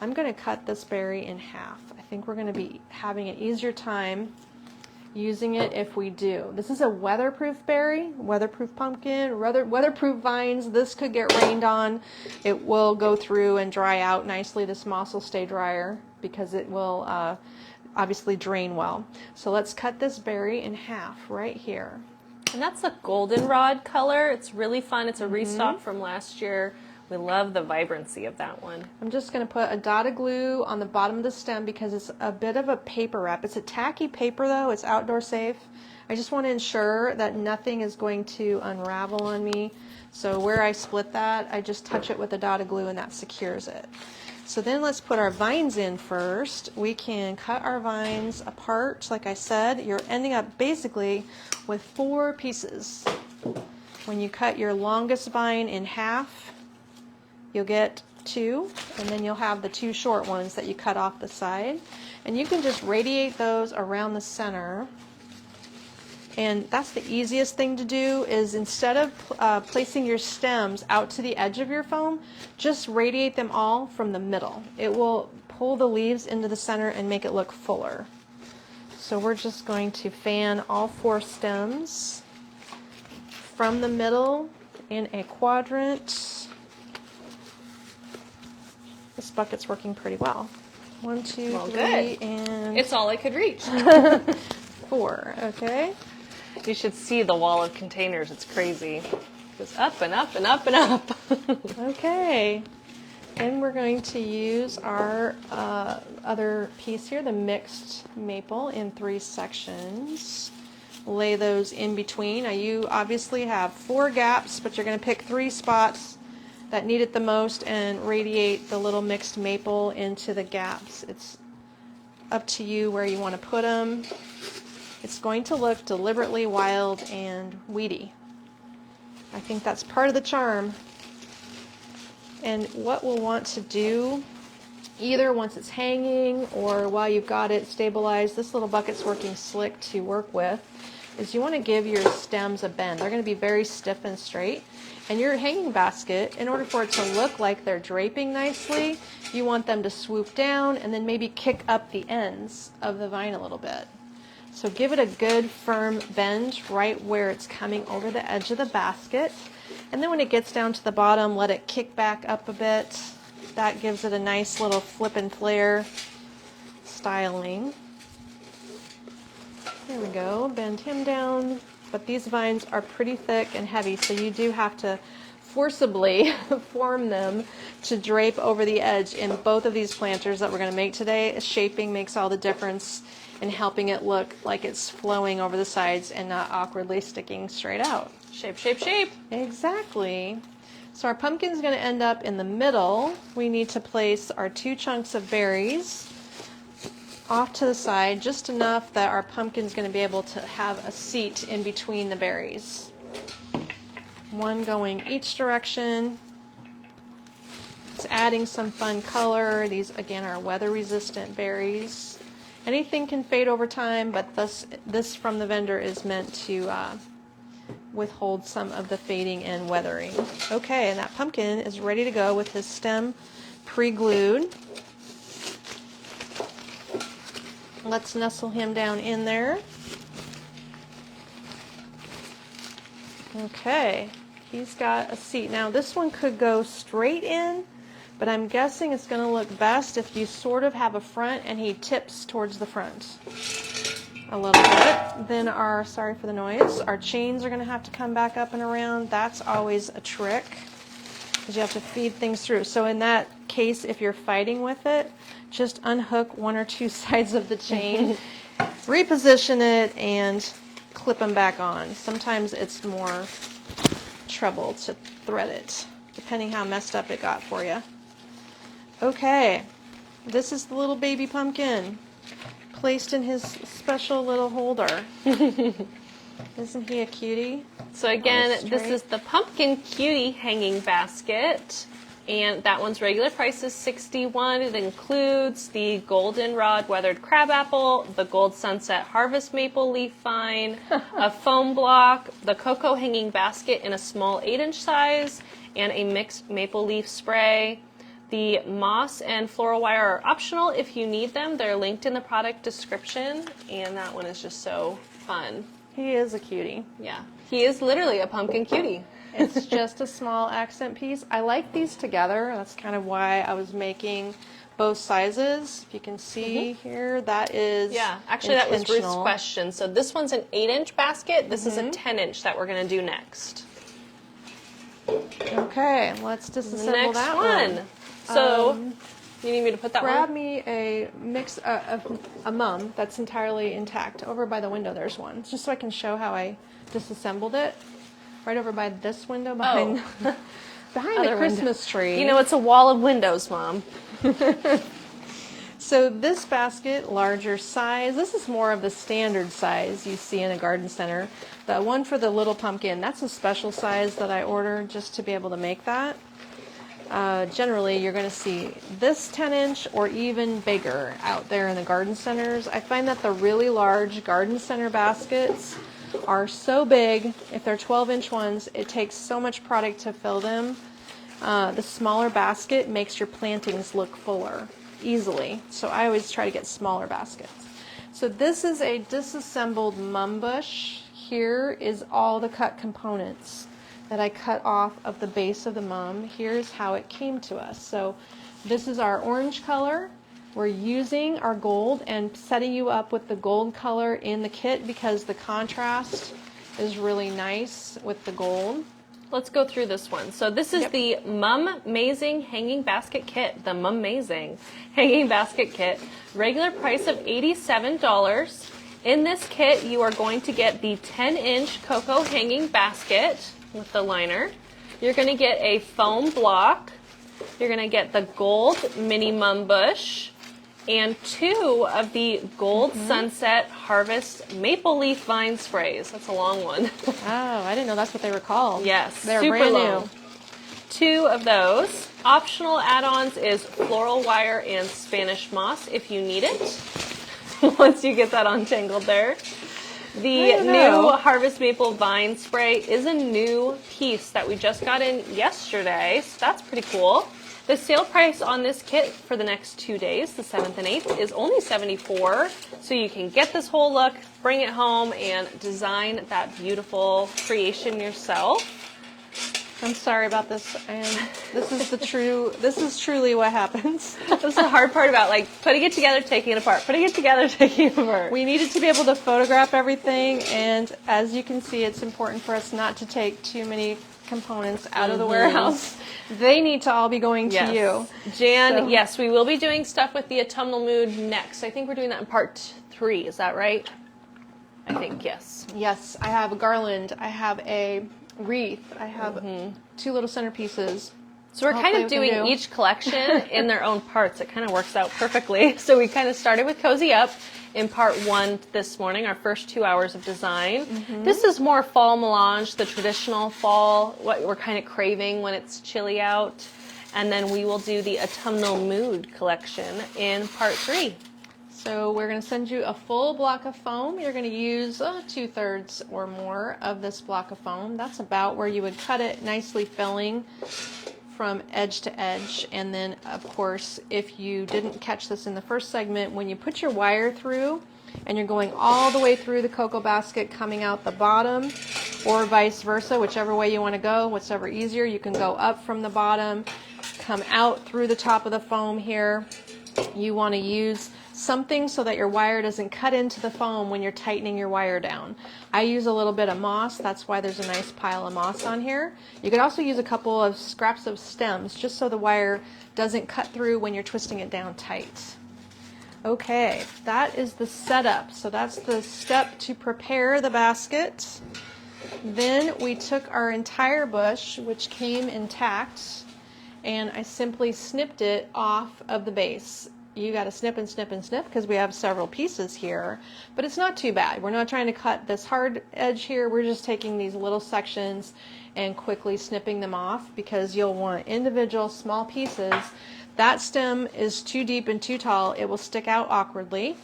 I'm going to cut this berry in half. I think we're going to be having an easier time using it if we do. This is a weatherproof berry, weatherproof pumpkin, weatherproof vines. This could get rained on. It will go through and dry out nicely. This moss will stay drier because it will obviously drain well. So let's cut this berry in half right here. And that's a goldenrod color. It's really fun. It's a restock from last year. We love the vibrancy of that one. I'm just going to put a dot of glue on the bottom of the stem because it's a bit of a paper wrap. It's a tacky paper though. It's outdoor safe. I just want to ensure that nothing is going to unravel on me. So where I split that, I just touch it with a dot of glue and that secures it. So then let's put our vines in first. We can cut our vines apart. Like I said, you're ending up basically with 4 pieces. When you cut your longest vine in half, you'll get 2, and then you'll have the 2 short ones that you cut off the side. And you can just radiate those around the center. And that's the easiest thing to do is instead of placing your stems out to the edge of your foam, just radiate them all from the middle. It will pull the leaves into the center and make it look fuller. So we're just going to fan all 4 stems from the middle in a quadrant. This bucket's working pretty well. 1, 2, Well, 3, good. and It's all I could reach. 4. Okay. You should see the wall of containers. It's crazy. It goes up and up and up and up. Okay. Then we're going to use our other piece here, the mixed maple, in 3 sections. Lay those in between. Now you obviously have 4 gaps, but you're going to pick 3 spots that need it the most and radiate the little mixed maple into the gaps. It's up to you where you want to put them. It's going to look deliberately wild and weedy. I think that's part of the charm. And what we'll want to do, either once it's hanging or while you've got it stabilized, this little bucket's working slick to work with, is you want to give your stems a bend. They're going to be very stiff and straight. And your hanging basket, in order for it to look like they're draping nicely, you want them to swoop down and then maybe kick up the ends of the vine a little bit. So give it a good firm bend right where it's coming over the edge of the basket. And then when it gets down to the bottom, let it kick back up a bit. That gives it a nice little flip and flare styling. There we go, bend him down. But these vines are pretty thick and heavy, so you do have to forcibly form them to drape over the edge in both of these planters that we're going to make today. Shaping makes all the difference in helping it look like it's flowing over the sides and not awkwardly sticking straight out. Shape, shape, shape. Exactly. So our pumpkin's going to end up in the middle. We need to place our 2 chunks of berries off to the side, just enough that our pumpkin's going to be able to have a seat in between the berries. 1 going each direction. It's adding some fun color. These, again, are weather-resistant berries. Anything can fade over time, but this from the vendor is meant to withhold some of the fading and weathering. Okay, and that pumpkin is ready to go with his stem pre-glued. Let's nestle him down in there. Okay, he's got a seat. Now this one could go straight in, but I'm guessing it's going to look best if you sort of have a front and he tips towards the front a little bit. Then sorry for the noise, our chains are going to have to come back up and around. That's always a trick. because you have to feed things through. So in that case, if you're fighting with it, just unhook one or two sides of the chain, reposition it, and clip them back on. Sometimes it's more trouble to thread it, depending how messed up it got for you. Okay, this is the little baby pumpkin placed in his special little holder. Isn't he a cutie? So again, this is the pumpkin cutie hanging basket, and that one's regular price is $61. It includes the goldenrod weathered crabapple, the gold sunset harvest maple leaf vine, a foam block, the cocoa hanging basket in a small 8-inch size, and a mixed maple leaf spray. The moss and floral wire are optional if you need them. They're linked in the product description, and that one is just so fun. He is a cutie. Yeah, he is literally a pumpkin cutie. It's just a small accent piece. I like these together. That's kind of why I was making both sizes. If you can see here, that is actually that was Ruth's question. So this one's an 8-inch basket. This is a 10-inch that we're going to do next. Okay, let's disassemble that one. So you need me to put that grab one? me a mix, a mum that's entirely intact. Over by the window there's one, just so I can show how I disassembled it. Right over by this window behind, behind the Christmas tree. You know, it's a wall of windows, Mom. So this basket, larger size, this is more of the standard size you see in a garden center. The one for the little pumpkin, that's a special size that I ordered just to be able to make that. Generally, you're going to see this 10-inch or even bigger out there in the garden centers. I find that the really large garden center baskets are so big. If they're 12-inch ones, it takes so much product to fill them. The smaller basket makes your plantings look fuller easily. So I always try to get smaller baskets. So this is a disassembled mum bush. Here is all the cut components that I cut off of the base of the mum. Here's how it came to us. So this is our orange color. We're using our gold and setting you up with the gold color in the kit because the contrast is really nice with the gold. Let's go through this one. So this is the Mum-mazing Hanging Basket Kit, the Mum-mazing Hanging Basket Kit. Regular price of $87. In this kit, you are going to get the 10-inch cocoa hanging basket with the liner. You're going to get a foam block. You're going to get the gold mini mum bush and 2 of the gold sunset harvest maple leaf vine sprays. That's a long one. Oh, I didn't know that's what they were called. Yes, they're super brand long. new. 2 of those. Optional add-ons is floral wire and Spanish moss if you need it. Once you get that untangled there. The new Harvest Maple Vine Spray is a new piece that we just got in yesterday, so that's pretty cool. The sale price on this kit for the next 2 days, the 7th and 8th, is only $74, so you can get this whole look, bring it home, and design that beautiful creation yourself. I'm sorry about this, and this is truly what happens. That's the hard part about like putting it together, taking it apart, putting it together, taking it apart. We needed to be able to photograph everything, and as you can see, it's important for us not to take too many components out of the warehouse. They need to all be going to you. Jan, yes, we will be doing stuff with the autumnal mood next. I think we're doing that in part 3. Is that right? I think, yes. Yes, I have a garland. I have a wreath. I have 2 little centerpieces. So we're kind of doing each collection in their own parts. It kind of works out perfectly. So we kind of started with Cozy Up in part 1 this morning, our first 2 hours of design. This is more fall melange, the traditional fall, what we're kind of craving when it's chilly out. And then we will do the autumnal mood collection in part 3. So we're going to send you a full block of foam. You're going to use 2/3 or more of this block of foam. That's about where you would cut it, nicely filling from edge to edge. And then, of course, if you didn't catch this in the first segment, when you put your wire through and you're going all the way through the cocoa basket coming out the bottom, or vice versa, whichever way you want to go, whatever easier, you can go up from the bottom, come out through the top of the foam here. You want to use something so that your wire doesn't cut into the foam when you're tightening your wire down. I use a little bit of moss, that's why there's a nice pile of moss on here. You could also use a couple of scraps of stems just so the wire doesn't cut through when you're twisting it down tight. Okay, that is the setup. So that's the step to prepare the basket. Then we took our entire bush, which came intact, and I simply snipped it off of the base. You got to snip and snip and snip because we have several pieces here, but it's not too bad. We're not trying to cut this hard edge here. We're just taking these little sections and quickly snipping them off because you'll want individual small pieces. That stem is too deep and too tall. It will stick out awkwardly.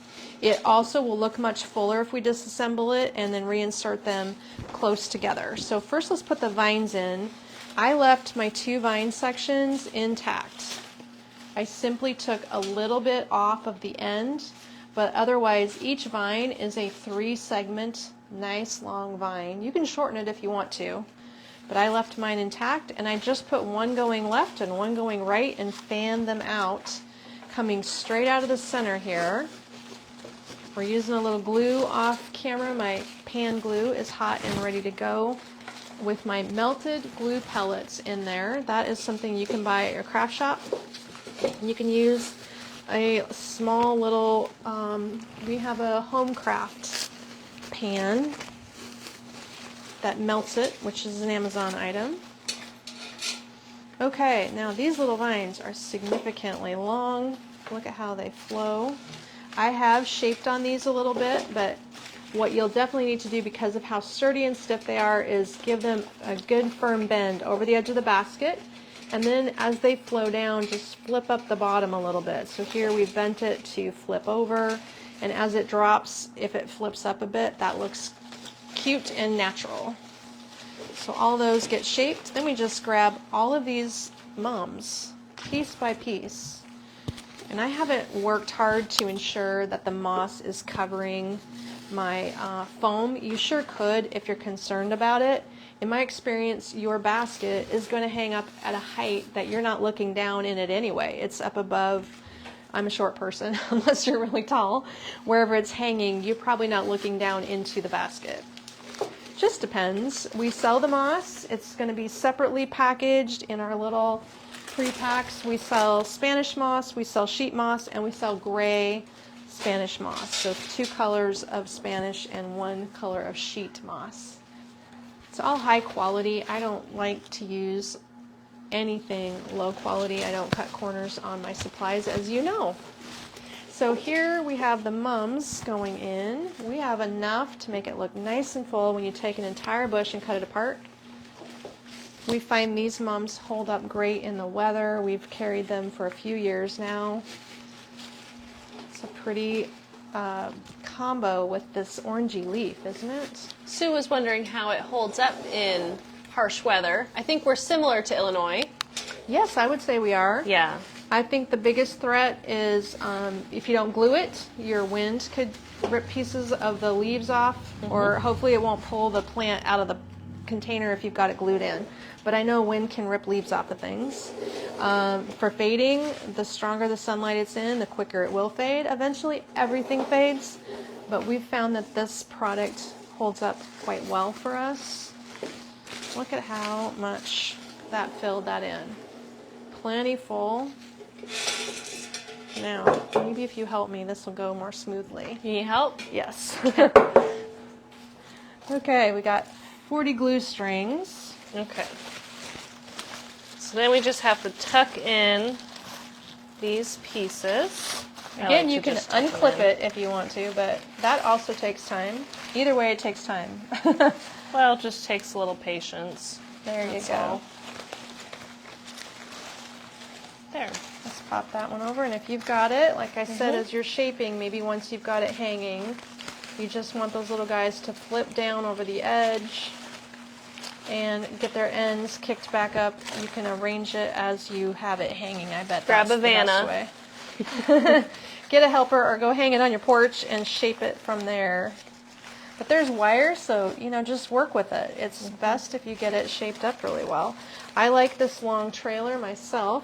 It also will look much fuller if we disassemble it and then reinsert them close together. So first let's put the vines in. I left my 2 vine sections intact. I simply took a little bit off of the end, but otherwise each vine is a 3-segment, nice long vine. You can shorten it if you want to, but I left mine intact, and I just put one going left and one going right and fan them out, coming straight out of the center here. We're using a little glue off camera. My pan glue is hot and ready to go with my melted glue pellets in there. That is something you can buy at your craft shop. You can use a small little, we have a home craft pan that melts it, which is an Amazon item. Okay, now these little vines are significantly long. Look at how they flow. I have shaped on these a little bit, but what you'll definitely need to do because of how sturdy and stiff they are is give them a good firm bend over the edge of the basket. And then as they flow down, just flip up the bottom a little bit. So here we've bent it to flip over, and as it drops, if it flips up a bit, that looks cute and natural. So all those get shaped. Then we just grab all of these mums, piece by piece. And I haven't worked hard to ensure that the moss is covering my foam. You sure could if you're concerned about it. In my experience, your basket is going to hang up at a height that you're not looking down in it anyway. It's up above, I'm a short person, unless you're really tall. Wherever it's hanging, you're probably not looking down into the basket. Just depends. We sell the moss. It's going to be separately packaged in our little pre-packs. We sell Spanish moss, we sell sheet moss, and we sell gray Spanish moss. So 2 colors of Spanish and 1 color of sheet moss. It's all high quality. I don't like to use anything low quality. I don't cut corners on my supplies, as you know. So here we have the mums going in. We have enough to make it look nice and full when you take an entire bush and cut it apart. We find these mums hold up great in the weather. We've carried them for a few years now. It's a pretty combo with this orangey leaf, isn't it? Sue was wondering how it holds up in harsh weather. I think we're similar to Illinois. Yes, I would say we are. Yeah. I think the biggest threat is if you don't glue it, your wind could rip pieces of the leaves off, or hopefully it won't pull the plant out of the container if you've got it glued in. But I know wind can rip leaves off of things. For fading, the stronger the sunlight it's in, the quicker it will fade. Eventually everything fades, but we've found that this product holds up quite well for us. Look at how much that filled that in. Plenty full. Now, maybe if you help me, this will go more smoothly. You need help? Yes. Okay, we got 40 glue strings. Okay. So then we just have to tuck in these pieces. Again, you can unclip it if you want to, but that also takes time. Either way, it takes time. Well, it just takes a little patience. There you That's go. all. There. Let's pop that one over, and if you've got it, like I said, as you're shaping, maybe once you've got it hanging, you just want those little guys to flip down over the edge and get their ends kicked back up. You can arrange it as you have it hanging. I bet Grab that's a the Vanna. best way. Get a helper or go hang it on your porch and shape it from there. But there's wire, so just work with it. It's best if you get it shaped up really well. I like this long trailer myself.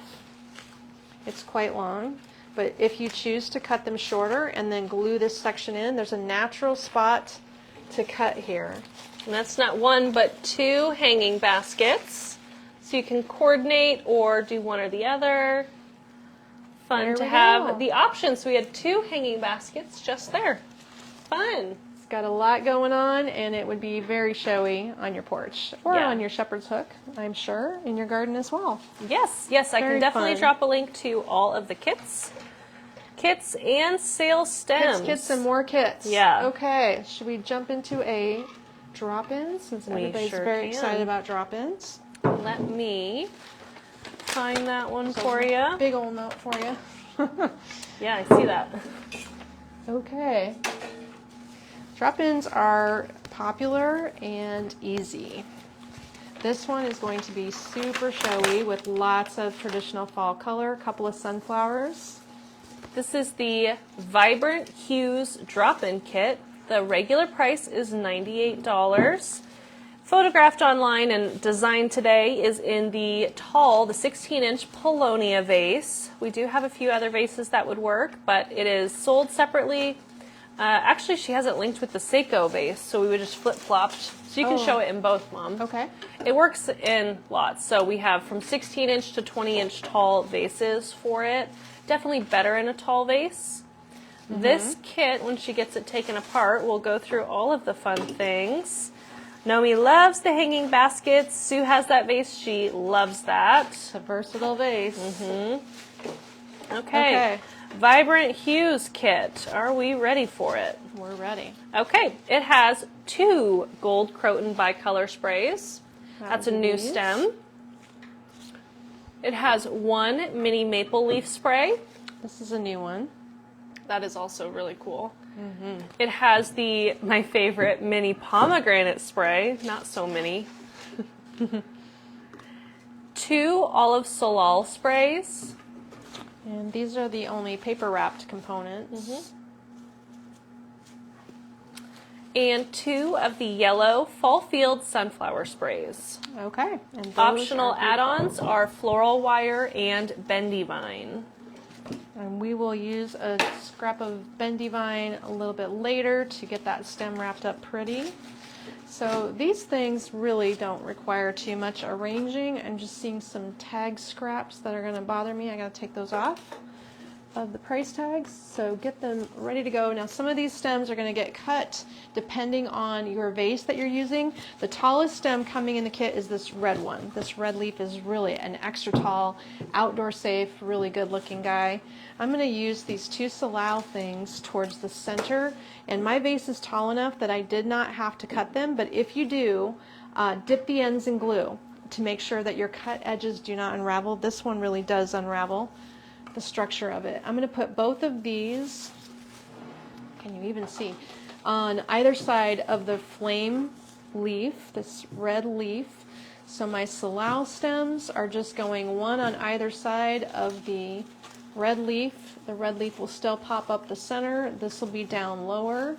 It's quite long, but if you choose to cut them shorter and then glue this section in, there's a natural spot to cut here. And that's not one, but two hanging baskets. So you can coordinate or do one or the other. Fun to have the options. So we had two hanging baskets just there. Fun. It's got a lot going on, and it would be very showy on your porch or on your shepherd's hook, I'm sure, in your garden as well. Yes, yes, I can definitely drop a link to all of the kits. Kits and sales stems. Kits, and more kits. Yeah. Okay, should we jump into a drop-in since everybody's very excited about drop-ins? Let me find that one for you. Big old note for you. Yeah, I see that. Okay. Drop-ins are popular and easy. This one is going to be super showy with lots of traditional fall color, a couple of sunflowers. This is the Vibrant Hues drop-in kit. The regular price is $98. Photographed online and designed today is in the tall, the 16-inch Paulownia vase. We do have a few other vases that would work, but it is sold separately. Actually, she has it linked with the Seiko vase, so we would just flip-flopped. So you can show it in both, Mom. Okay. It works in lots. So we have from 16-inch to 20-inch tall vases for it. Definitely better in a tall vase. This kit, when she gets it taken apart, we'll go through all of the fun things. Nomi loves the hanging baskets. Sue has that vase. She loves that. It's a versatile vase. Okay. Vibrant Hues kit. Are we ready for it? We're ready. Okay. It has two gold croton bicolor sprays. That's a new stem. It has one mini maple leaf spray. This is a new one. That is also really cool. It has my favorite mini pomegranate spray. Not so mini. Two olive solal sprays. And these are the only paper wrapped components. And two of the yellow fall field sunflower sprays. Okay. And those Optional are add-ons are floral wire and bendy vine. And we will use a scrap of bendy vine a little bit later to get that stem wrapped up pretty. So these things really don't require too much arranging. I'm just seeing some tag scraps that are going to bother me. I got to take those off of the price tags, so get them ready to go. Now some of these stems are going to get cut depending on your vase that you're using. The tallest stem coming in the kit is this red one. This red leaf is really an extra tall, outdoor safe, really good looking guy. I'm going to use these two salal things towards the center, and my vase is tall enough that I did not have to cut them, but if you do, dip the ends in glue to make sure that your cut edges do not unravel. This one really does unravel the structure of it. I'm going to put both of these, can you even see, on either side of the flame leaf, this red leaf. So my salal stems are just going one on either side of the red leaf. The red leaf will still pop up the center. This will be down lower.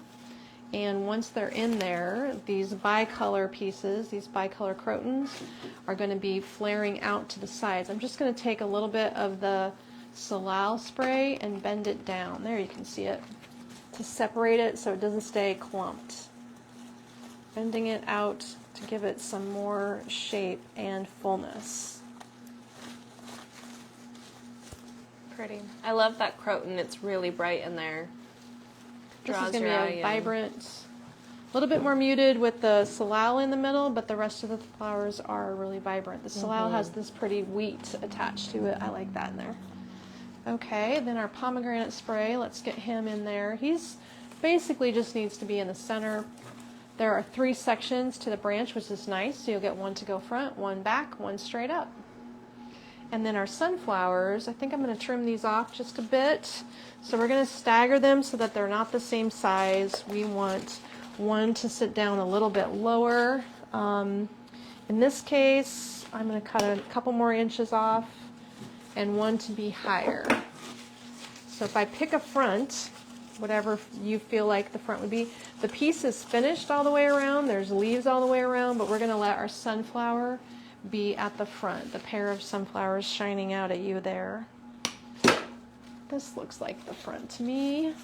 And once they're in there, these bicolor pieces, these bicolor crotons, are going to be flaring out to the sides. I'm just going to take a little bit of the salal spray and bend it down. There you can see it. To separate it so it doesn't stay clumped. Bending it out to give it some more shape and fullness. Pretty. I love that croton. It's really bright in there. This is going to be a vibrant, a little bit more muted with the salal in the middle, but the rest of the flowers are really vibrant. The salal has this pretty wheat attached to it. I like that in there. Okay, then our pomegranate spray, let's get him in there. He's basically just needs to be in the center. There are 3 sections to the branch, which is nice. So you'll get one to go front, one back, one straight up. And then our sunflowers, I think I'm going to trim these off just a bit. So we're going to stagger them so that they're not the same size. We want one to sit down a little bit lower. In this case, I'm going to cut a couple more inches off and one to be higher. So if I pick a front, whatever you feel like the front would be, the piece is finished all the way around. There's leaves all the way around, but we're going to let our sunflower be at the front, the pair of sunflowers shining out at you there. This looks like the front to me.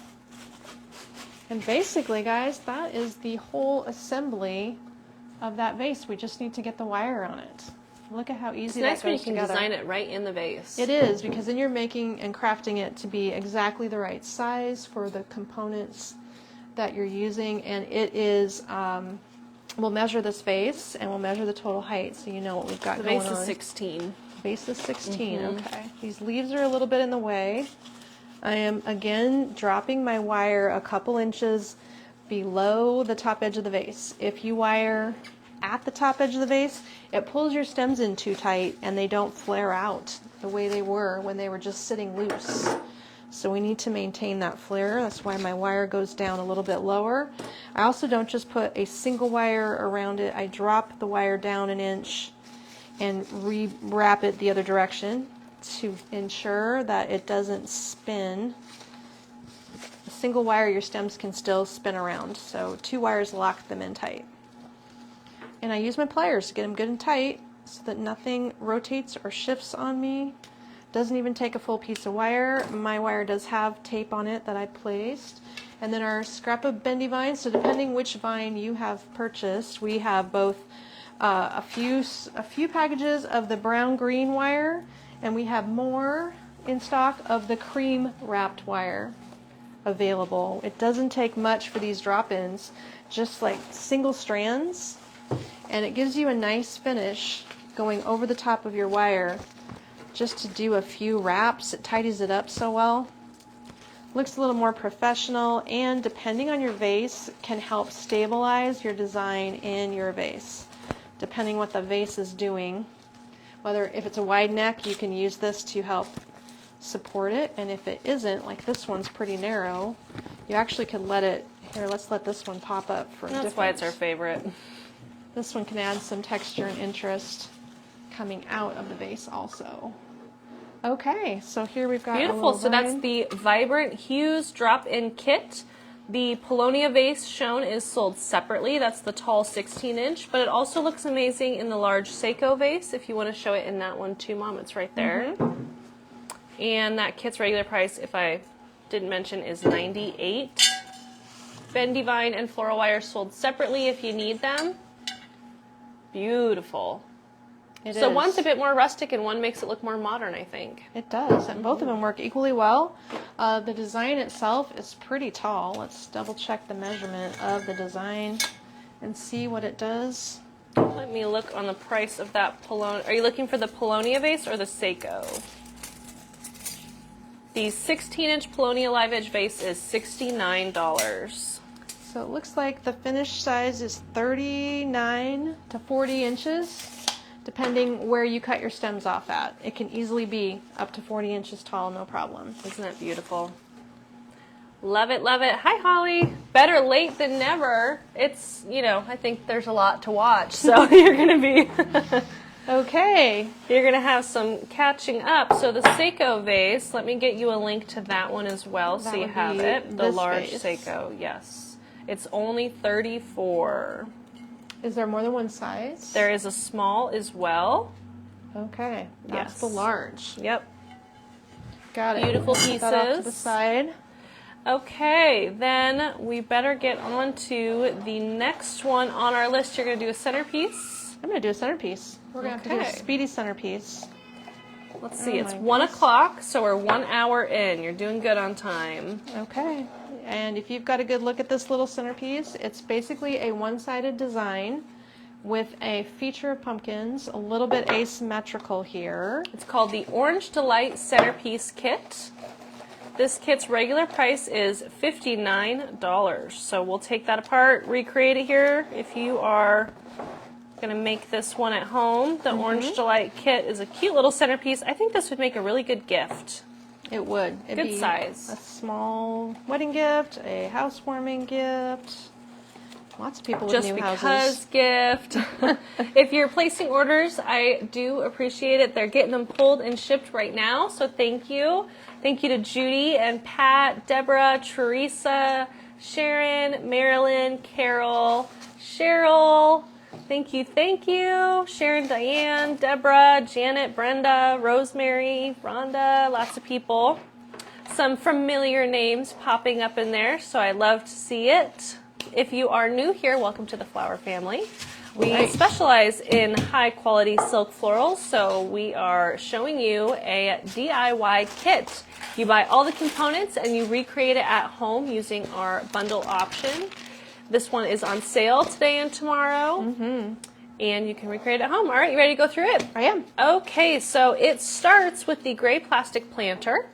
And basically, guys, that is the whole assembly of that vase. We just need to get the wire on it. Look at how easy that goes together. It's nice when you can design it right in the vase. It is, because then you're making and crafting it to be exactly the right size for the components that you're using. And it is, we'll measure this vase and we'll measure the total height so you know what we've got going on. The vase is 16. Base is 16, okay. These leaves are a little bit in the way. I am, again, dropping my wire a couple inches below the top edge of the vase. If you wire at the top edge of the vase, it pulls your stems in too tight and they don't flare out the way they were when they were just sitting loose. So we need to maintain that flare. That's why my wire goes down a little bit lower. I also don't just put a single wire around it. I drop the wire down an inch and re-wrap it the other direction to ensure that it doesn't spin. A single wire, your stems can still spin around, so 2 wires lock them in tight. And I use my pliers to get them good and tight so that nothing rotates or shifts on me. Doesn't even take a full piece of wire. My wire does have tape on it that I placed. And then our scrap of bendy vine, so depending which vine you have purchased, we have both a few packages of the brown-green wire, and we have more in stock of the cream wrapped wire available. It doesn't take much for these drop-ins, just like single strands, and it gives you a nice finish going over the top of your wire. Just to do a few wraps, it tidies it up so well. Looks a little more professional, and depending on your vase, can help stabilize your design in your vase. Depending what the vase is doing. Whether if it's a wide neck, you can use this to help support it, and if it isn't, like this one's pretty narrow, you actually could let it, here, let's let this one pop up for difference. That's why it's our favorite. This one can add some texture and interest coming out of the vase also. Okay, so here we've got beautiful. A so that's the Vibrant Hues drop-in kit. The Polonia vase shown is sold separately. That's the tall 16-inch, but it also looks amazing in the large Seiko vase. If you want to show it in that one too, Mom, it's right there. And that kit's regular price, if I didn't mention, is $98. Bendy vine and floral wire sold separately if you need them. Beautiful. So one's a bit more rustic and one makes it look more modern, I think. It does, and both of them work equally well. The design itself is pretty tall. Let's double check the measurement of the design and see what it does. Let me look on the price of that Polonia. Are you looking for the Polonia vase or the Seiko? The 16-inch Polonia live edge vase is $69. So it looks like the finished size is 39 to 40 inches. Depending where you cut your stems off at. It can easily be up to 40 inches tall, no problem. Isn't that beautiful? Love it, love it. Hi, Holly. Better late than never. It's, you know, I think there's a lot to watch, so you're going to be... Okay. You're going to have some catching up. So the Seiko vase, let me get you a link to that one as well so you have it. The large vase. Seiko, yes. It's only $34. Is there more than one size? There is a small as well. Okay, that's the large. Yep. Got it. Beautiful pieces. Put that off to the side. Okay, then we better get on to the next one on our list. You're going to do a centerpiece? I'm going to do a centerpiece. We're going to have to do a speedy centerpiece. Let's see, it's 1 o'clock, so we're 1 hour in. You're doing good on time. Okay. And if you've got a good look at this little centerpiece, it's basically a one-sided design with a feature of pumpkins, a little bit asymmetrical here. It's called the Orange Delight Centerpiece Kit. This kit's regular price is $59. So we'll take that apart, recreate it here. If you are going to make this one at home, the Orange Delight Kit is a cute little centerpiece. I think this would make a really good gift. It would. It'd good size. A small wedding gift, a housewarming gift. Lots of people with just new because houses. Gift. If you're placing orders, I do appreciate it. They're getting them pulled and shipped right now, so thank you. Thank you to Judy and Pat, Deborah, Teresa, Sharon, Marilyn, Carol, Cheryl. Thank you, thank you. Sharon, Diane, Deborah, Janet, Brenda, Rosemary, Rhonda, lots of people. some familiar names popping up in there, so I love to see it. If you are new here, welcome to the flower family. We specialize in high quality silk florals, so we are showing you a DIY kit. You buy all the components and you recreate it at home using our bundle option. This one is on sale today and tomorrow. And you can recreate it at home. All right, you ready to go through it? I am. Okay, so it starts with the gray plastic planter,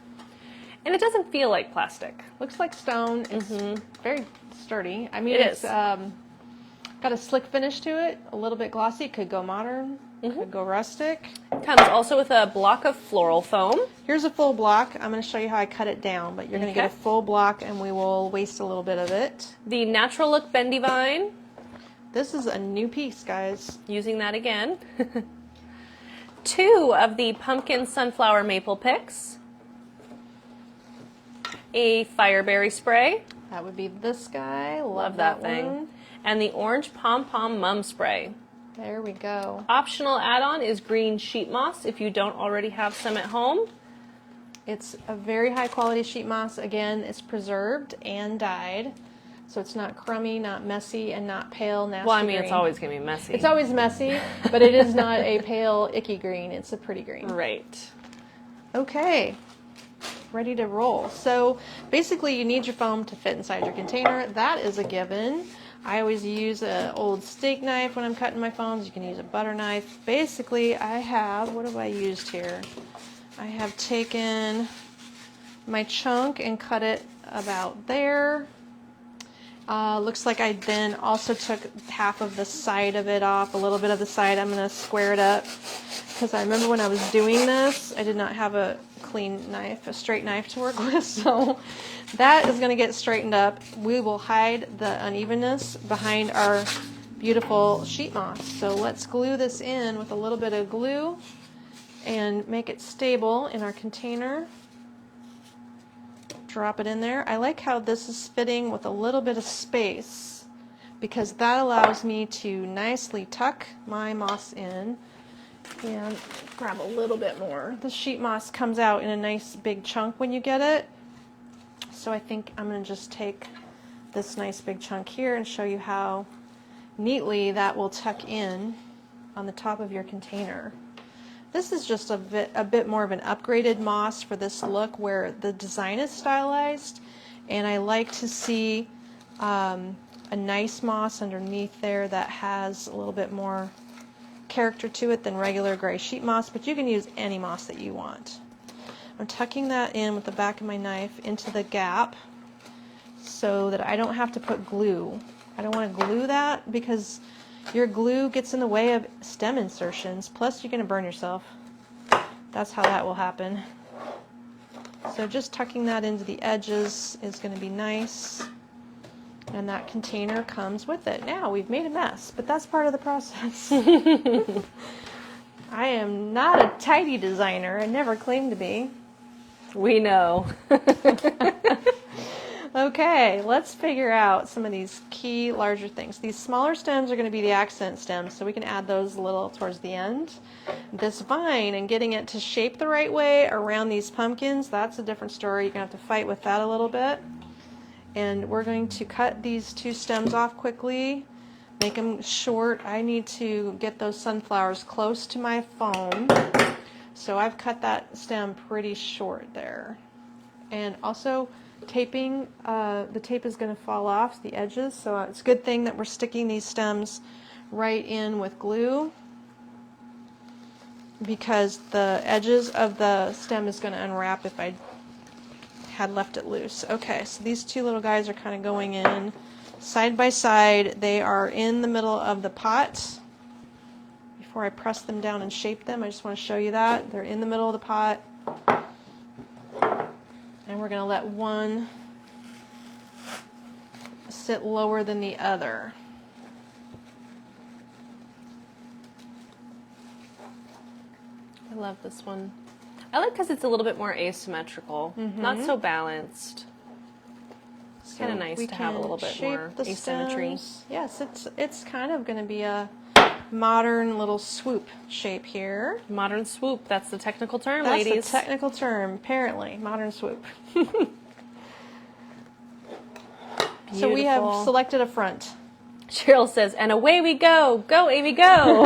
and it doesn't feel like plastic. Looks like stone. It's very sturdy. I mean, It it's is. got a slick finish to it, a little bit glossy. Could go modern, could go rustic. Comes also with a block of floral foam. Here's a full block. I'm going to show you how I cut it down, but you're going to get a full block and we will waste a little bit of it. The Natural Look Bendy Vine. This is a new piece, guys. Using that again. 2 of the Pumpkin Sunflower Maple Picks. A Fireberry Spray. That would be this guy. Love that thing. one. And the Orange Pom Pom Mum Spray. There we go. Optional add-on is green sheet moss if you don't already have some at home. It's a very high quality sheet moss. Again, it's preserved and dyed. So it's not crummy, not messy, and not pale, nasty Well, I mean, green. it's always going to be messy. It's always messy, but it is not a pale, icky green. It's a pretty green. Right. Okay, ready to roll. So basically you need your foam to fit inside your container. That is a given. I always use an old steak knife when I'm cutting my foams. You can use a butter knife. Basically, I have, what have I used here? I have taken my chunk and cut it about there. Looks like I then also took half of the side of it off, a little bit of the side. I'm going to square it up because I remember when I was doing this, I did not have a clean knife, a straight knife to work with, so that is going to get straightened up. We will hide the unevenness behind our beautiful sheet moss. So let's glue this in with a little bit of glue and make it stable in our container. Drop it in there. I like how this is fitting with a little bit of space because that allows me to nicely tuck my moss in and grab a little bit more. The sheet moss comes out in a nice big chunk when you get it. So I think I'm going to just take this nice big chunk here and show you how neatly that will tuck in on the top of your container. This is just a bit more of an upgraded moss for this look where the design is stylized, and I like to see a nice moss underneath there that has a little bit more character to it than regular gray sheet moss, but you can use any moss that you want. I'm tucking that in with the back of my knife into the gap so that I don't have to put glue. I don't want to glue that because your glue gets in the way of stem insertions, plus you're going to burn yourself. That's how that will happen. So just tucking that into the edges is going to be nice. And that container comes with it. Now we've made a mess, but that's part of the process. I am not a tidy designer. I never claimed to be. We know. Okay, let's figure out some of these key larger things. These smaller stems are going to be the accent stems, so we can add those a little towards the end. This vine and getting it to shape the right way around these pumpkins, that's a different story. You're going to have to fight with that a little bit. And we're going to cut these 2 stems off quickly, make them short. I need to get those sunflowers close to my foam, so I've cut that stem pretty short there. And also, taping, the tape is going to fall off the edges, so it's a good thing that we're sticking these stems right in with glue because the edges of the stem is going to unwrap if I had left it loose. Okay, so these 2 little guys are kind of going in side by side. They are in the middle of the pot. Before I press them down and shape them, I just want to show you that. They're in the middle of the pot. And we're going to let one sit lower than the other. I love this one. I like because it's a little bit more asymmetrical, not so balanced. It's kind of nice to have a little bit more asymmetry. Yes, it's kind of going to be a modern little swoop shape here. Modern swoop, that's the technical term, That's ladies. the technical term, apparently. Modern swoop. So we have Beautiful. selected a front. Cheryl says, and away we go. Go, Amy, go.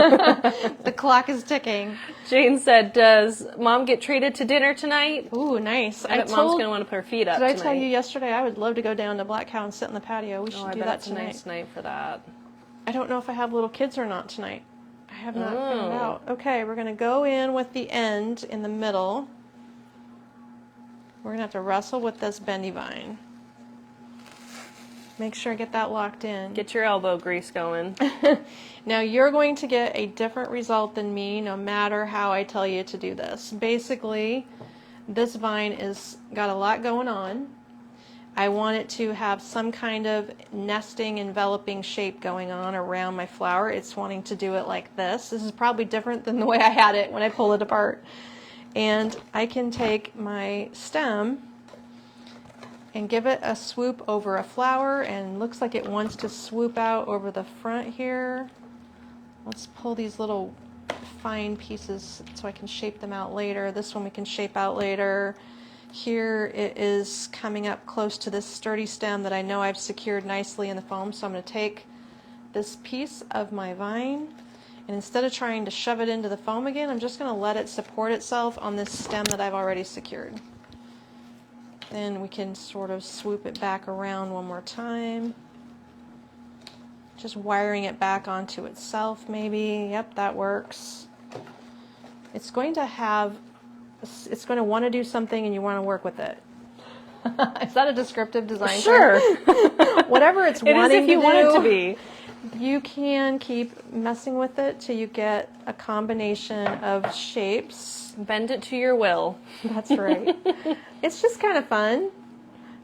The clock is ticking. Jane said, does Mom get treated to dinner tonight? Ooh, nice. I bet Mom's going to want to put her feet up Did I tonight. tell you yesterday I would love to go down to Black Cow and sit in the patio? We should I do bet that it's tonight. a nice night for that. I don't know if I have little kids or not tonight. I have not found Oh. out. Okay, we're going to go in with the end in the middle. We're going to have to wrestle with this bendy vine. Make sure I get that locked in. Get your elbow grease going. Now you're going to get a different result than me no matter how I tell you to do this. Basically, this vine is got a lot going on. I want it to have some kind of nesting, enveloping shape going on around my flower. It's wanting to do it like this. This is probably different than the way I had it when I pull it apart. And I can take my stem and give it a swoop over a flower, and looks like it wants to swoop out over the front here. Let's pull these little fine pieces so I can shape them out later. This one we can shape out later. Here it is coming up close to this sturdy stem that I know I've secured nicely in the foam, so I'm going to take this piece of my vine, and instead of trying to shove it into the foam again, I'm just going to let it support itself on this stem that I've already secured. Then we can sort of swoop it back around one more time. Just wiring it back onto itself maybe. Yep, that works. It's going to want to do something and you want to work with it. Is that a descriptive design term? Sure. Whatever it's It is wanting if you to want it do, to be. you can keep messing with it till you get a combination of shapes. Bend it to your will. That's right. It's just kind of fun.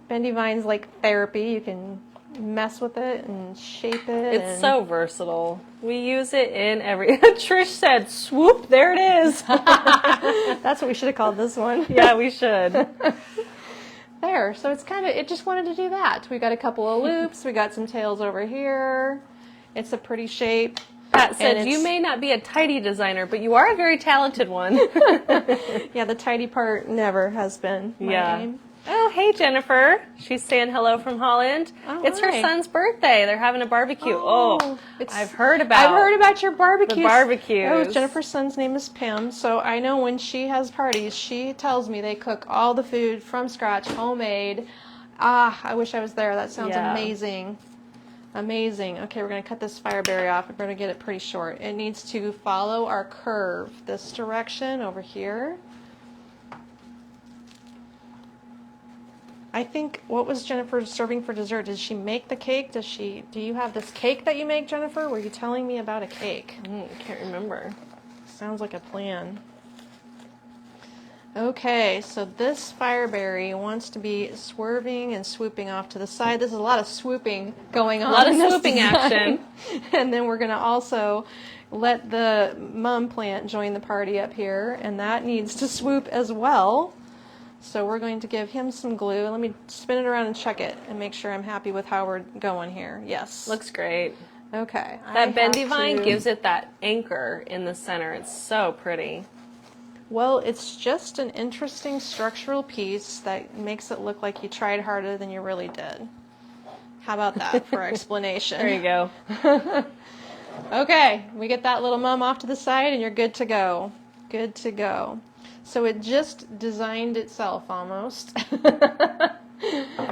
Bendy vine's like therapy. You can mess with it and shape it. It's so versatile. We use it in every... Trish said, swoop, there it is. That's what we should have called this one. Yeah, we should. There. So it's kind of, it just wanted to do that. We got a couple of loops. We got some tails over here. It's a pretty shape. Pat said, And you may not be a tidy designer, but you are a very talented one. Yeah, the tidy part never has been my aim. Oh, hey, Jennifer. She's saying hello from Holland. Oh, it's her hi. son's birthday. They're having a barbecue. I've heard I've heard about your barbecues. the barbecues. Oh, Jennifer's son's name is Pam, so I know when she has parties, she tells me they cook all the food from scratch, homemade. Ah, I wish I was there. That sounds amazing. Amazing. Okay, we're going to cut this fireberry off. We're going to get it pretty short. It needs to follow our curve this direction over here. I think, what was Jennifer serving for dessert? Did she make the cake? Do you have this cake that you make, Jennifer? Were you telling me about a cake? Can't remember. Sounds like a plan. Okay, so this fireberry wants to be swerving and swooping off to the side. There's a lot of swooping going on. A lot of in this swooping design. action. And then we're going to also let the mum plant join the party up here, and that needs to swoop as well. So we're going to give him some glue. Let me spin it around and check it and make sure I'm happy with how we're going here. Yes. Looks great. Okay. That bendy vine gives it that anchor in the center. It's so pretty. Well, it's just an interesting structural piece that makes it look like you tried harder than you really did. How about that for explanation? There you go. Okay, we get that little mum off to the side and you're good to go. Good to go. So it just designed itself almost.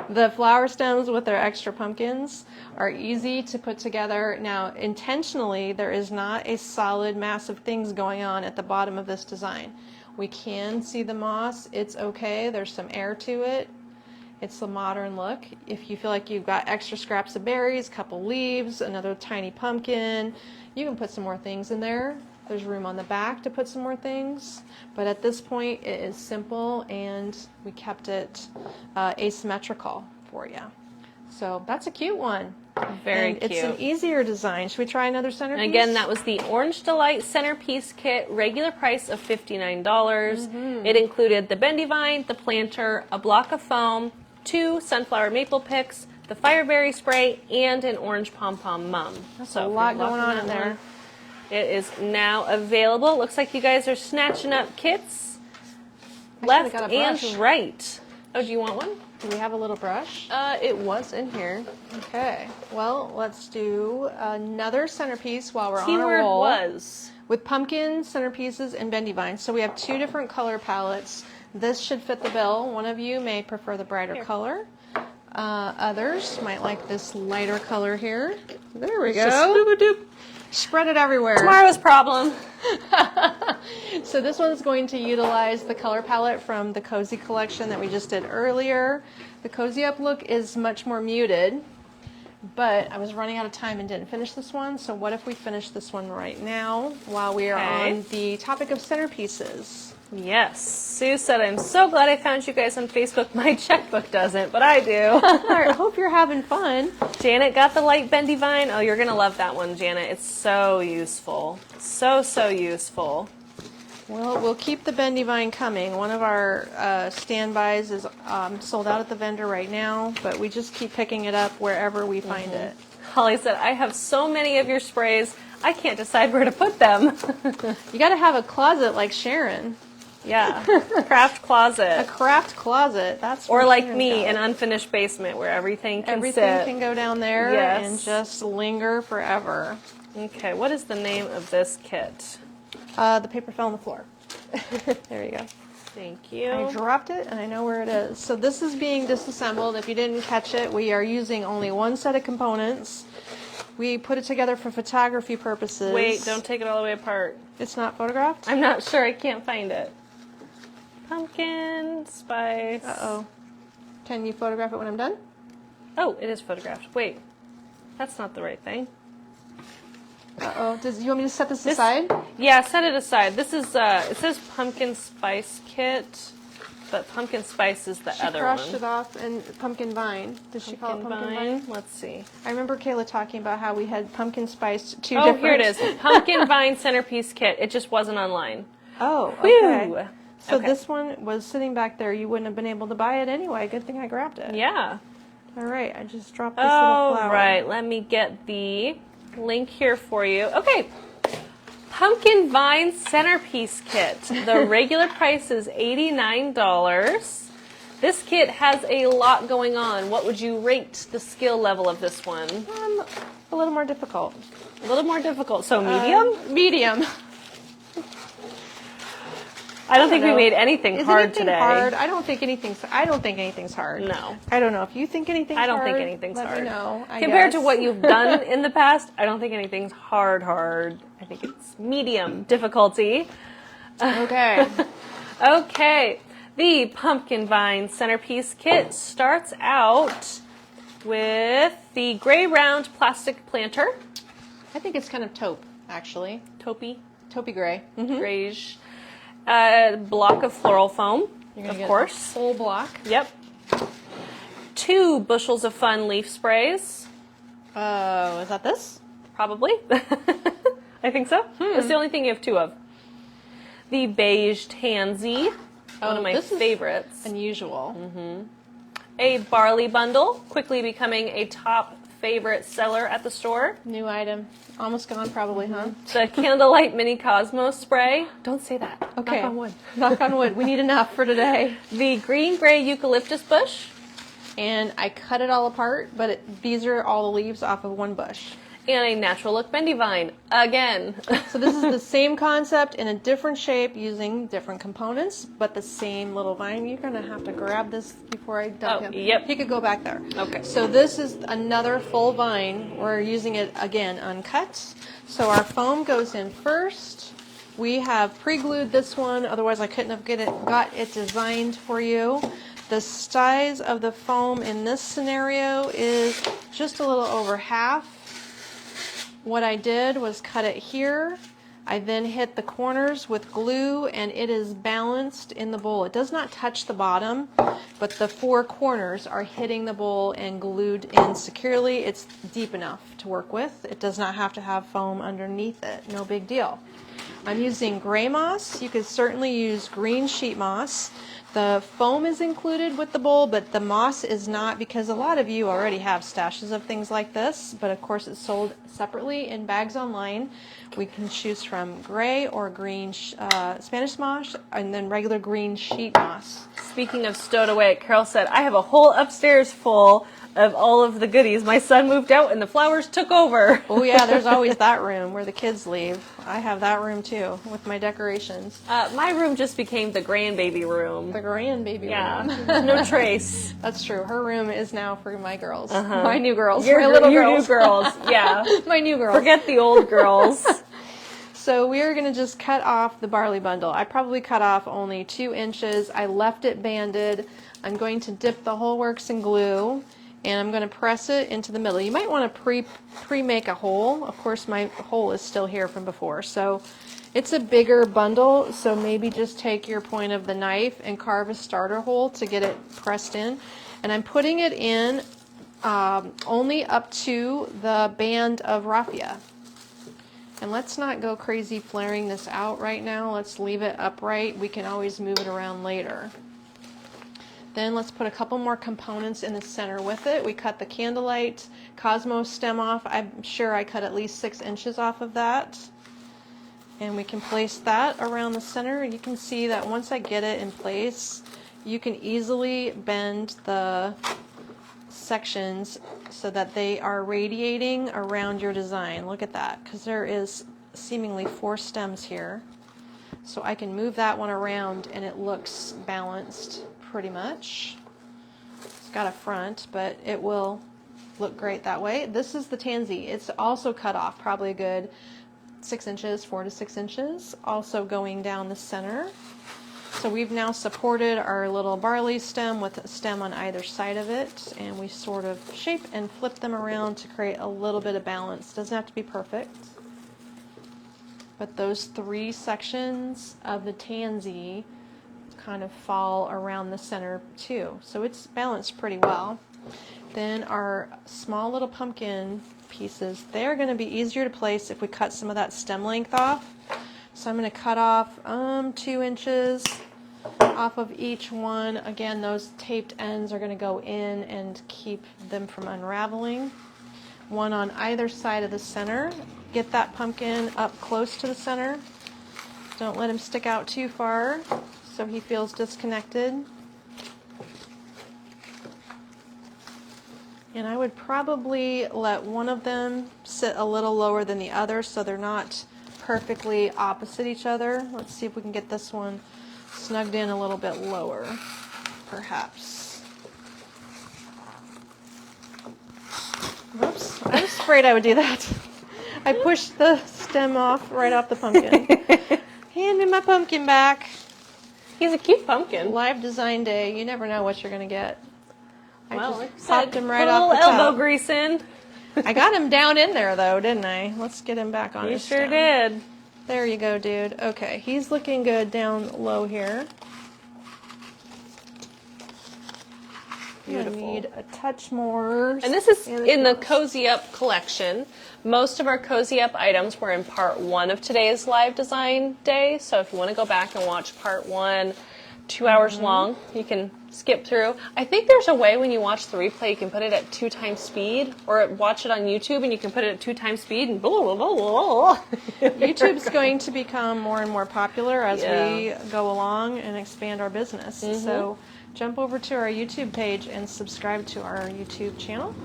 The flower stems with their extra pumpkins are easy to put together. Now, intentionally, there is not a solid mass of things going on at the bottom of this design. We can see the moss. It's okay. There's some air to it. It's a modern look. If you feel like you've got extra scraps of berries, a couple leaves, another tiny pumpkin, you can put some more things in there. There's room on the back to put some more things, but at this point it is simple and we kept it asymmetrical for you. So that's a cute one. Very and cute. It's an easier design. Should we try another centerpiece? And again, that was the Orange Delight centerpiece kit, regular price of $59. Mm-hmm. It included the bendy vine, the planter, a block of foam, 2 sunflower maple picks, the fireberry spray, and an orange pom-pom mum. That's a lot going on in there. It is now available. Looks like you guys are snatching up kits I left got a and brush. right. Oh, do you want one? Do we have a little brush? It was in here. Okay. Well, let's do another centerpiece while we're on a Keyword roll. was. With pumpkin, centerpieces, and bendy vines. So we have 2 different color palettes. This should fit the bill. One of you may prefer the brighter color. Others might like this lighter color here. There we go. Spread it everywhere. Tomorrow's problem. So this one's going to utilize the color palette from the Cozy collection that we just did earlier. The Cozy Up look is much more muted, but I was running out of time and didn't finish this one. So what if we finish this one right now while we are on the topic of centerpieces? Yes. Sue said, I'm so glad I found you guys on Facebook. My checkbook doesn't, but I do. I hope you're having fun. Janet got the light bendy vine. Oh, you're going to love that one, Janet. It's so useful. So, so useful. Well, we'll keep the bendy vine coming. One of our standbys is sold out at the vendor right now, but we just keep picking it up wherever we find it. Holly said, I have so many of your sprays, I can't decide where to put them. You got to have a closet like Sharon. Yeah, craft closet. A craft closet. That's or where like Sharon's me, got an it. unfinished basement where everything can Everything sit. can go down there Yes. and just linger forever. Okay, what is the name of this kit? The paper fell on the floor. There you go. Thank you. I dropped it and I know where it is. So this is being disassembled. If you didn't catch it, we are using only one set of components. We put it together for photography purposes. Wait, don't take it all the way apart. It's not photographed? I'm not sure. I can't find it. Pumpkin spice. Uh-oh. Can you photograph it when I'm done? Oh, it is photographed. Wait, that's not the right thing. Uh-oh. You want me to set this aside? Yeah, set it aside. This is, it says pumpkin spice kit, but pumpkin spice is the other one. She crushed it off and pumpkin vine. Did she call it pumpkin vine? Let's see. I remember Kayla talking about how we had pumpkin spice, two Oh, different... here it is. Pumpkin vine centerpiece kit. It just wasn't online. Oh, Whew. okay. So Okay. this one was sitting back there. You wouldn't have been able to buy it anyway. Good thing I grabbed it. Yeah. All right, I just dropped this little flower. Right. Let me get the link here for you. Okay. Pumpkin vine centerpiece kit. The regular price is $89. This kit has a lot going on. What would you rate the skill level of this one? A little more difficult. A little more difficult. So medium? Medium. I don't think we know. made anything Is hard anything today. hard? I don't think anything's hard. No. I don't know if you think anything's I hard. don't think anything's let hard. Me know. Compared to guess. what you've done in the past, I don't think anything's hard. I think it's medium difficulty. Okay. Okay. The pumpkin vine centerpiece kit starts out with the gray round plastic planter. I think it's kind of taupe, actually. Taupey. Taupey gray. Grayish. Block of floral foam, You're gonna of get course. a full block. Yep. 2 bushels of fun leaf sprays. Oh, is that this? Probably. I think so. That's the only thing you have 2 of. The beige tansy, one of my this is favorites. Unusual. A barley bundle, quickly becoming a top favorite seller at the store. New item. Almost gone, probably, huh? The Candlelight Mini Cosmos spray. Don't say that. Okay. Knock on wood. Knock on wood. We need enough for today. The green-gray eucalyptus bush. And I cut it all apart, but these are all the leaves off of one bush. And a natural look bendy vine. Again. So this is the same concept in a different shape using different components, but the same little vine. You're going to have to grab this before I dump him. Yep. He could go back there. Okay. So this is another full vine. We're using it, again, uncut. So our foam goes in first. We have pre-glued this one, otherwise I couldn't have got it designed for you. The size of the foam in this scenario is just a little over half. What I did was cut it here. I then hit the corners with glue and it is balanced in the bowl. It does not touch the bottom, but the 4 corners are hitting the bowl and glued in securely. It's deep enough to work with. It does not have to have foam underneath it. No big deal. I'm using gray moss. You could certainly use green sheet moss. The foam is included with the bowl, but the moss is not, because a lot of you already have stashes of things like this, but of course it's sold separately in bags online. We can choose from gray or green Spanish moss, and then regular green sheet moss. Speaking of stowed away, Carol said, I have a whole upstairs full of all of the goodies. My son moved out and the flowers took over. Oh yeah, there's always that room where the kids leave. I have that room too with my decorations. My room just became the grandbaby room. The grandbaby room. Yeah, no trace. That's true. Her room is now for my girls. My new girls. Your my little your girls. new girls. Yeah. My new girls. Forget the old girls. So we are going to just cut off the barley bundle. I probably cut off only 2 inches. I left it banded. I'm going to dip the whole works in glue, and I'm going to press it into the middle. You might want to pre-make a hole. Of course, my hole is still here from before. So it's a bigger bundle, so maybe just take your point of the knife and carve a starter hole to get it pressed in. And I'm putting it in only up to the band of raffia. And let's not go crazy flaring this out right now. Let's leave it upright. We can always move it around later. Then let's put a couple more components in the center with it. We cut the candlelight cosmos stem off. I'm sure I cut at least 6 inches off of that. And we can place that around the center. You can see that once I get it in place, you can easily bend the sections so that they are radiating around your design. Look at that, because there is seemingly 4 stems here. So I can move that one around and it looks balanced pretty much. It's got a front, but it will look great that way. This is the tansy. It's also cut off probably a good 6 inches, 4 to 6 inches, also going down the center. So we've now supported our little barley stem with a stem on either side of it, and we sort of shape and flip them around to create a little bit of balance. Doesn't have to be perfect, but those 3 sections of the tansy kind of fall around the center too, so it's balanced pretty well. Then our small little pumpkin pieces, they're going to be easier to place if we cut some of that stem length off. So I'm going to cut off 2 inches off of each one. Again, those taped ends are going to go in and keep them from unraveling. One on either side of the center. Get that pumpkin up close to the center. Don't let him stick out too far so he feels disconnected. And I would probably let one of them sit a little lower than the other so they're not perfectly opposite each other. Let's see if we can get this one snugged in a little bit lower, perhaps. Oops, I was afraid I would do that. I pushed the stem off right off the pumpkin. Hand me my pumpkin back. He's a cute pumpkin. Live design day. You never know what you're going to get. Well, I like just popped him right put a off the little elbow top. grease in. I got him down in there though, didn't I? Let's get him back on You his sure stem. did. There you go, dude. Okay, he's looking good down low here. Beautiful. I need a touch more. And this is in the close. Cozy Up collection. Most of our Cozy Up items were in part 1 of today's live design day. So if you want to go back and watch part 1, 2 hours long, you can skip through. I think there's a way when you watch the replay, you can put it at 2 times speed, or watch it on YouTube and you can put it at 2 times speed and blah, blah, blah, blah. YouTube's going to become more and more popular as Yeah. we go along and expand our business. So jump over to our YouTube page and subscribe to our YouTube channel.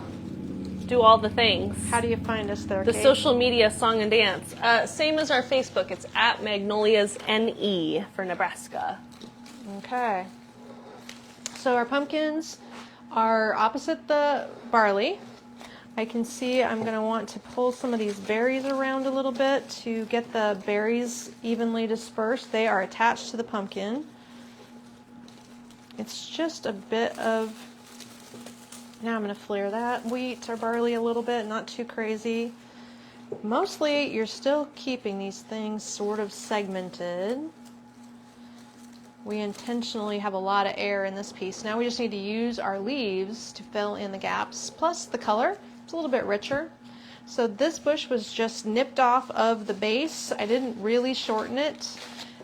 Do all the things. How do you find us there, The Kate? social media song and dance. Same as our Facebook. It's at Magnolias NE for Nebraska. Okay. So our pumpkins are opposite the barley. I can see I'm going to want to pull some of these berries around a little bit to get the berries evenly dispersed. They are attached to the pumpkin. It's just a bit of, now I'm going to flare that wheat or barley a little bit, not too crazy. Mostly you're still keeping these things sort of segmented. We intentionally have a lot of air in this piece. Now we just need to use our leaves to fill in the gaps, plus the color. It's a little bit richer. So this bush was just nipped off of the base. I didn't really shorten it.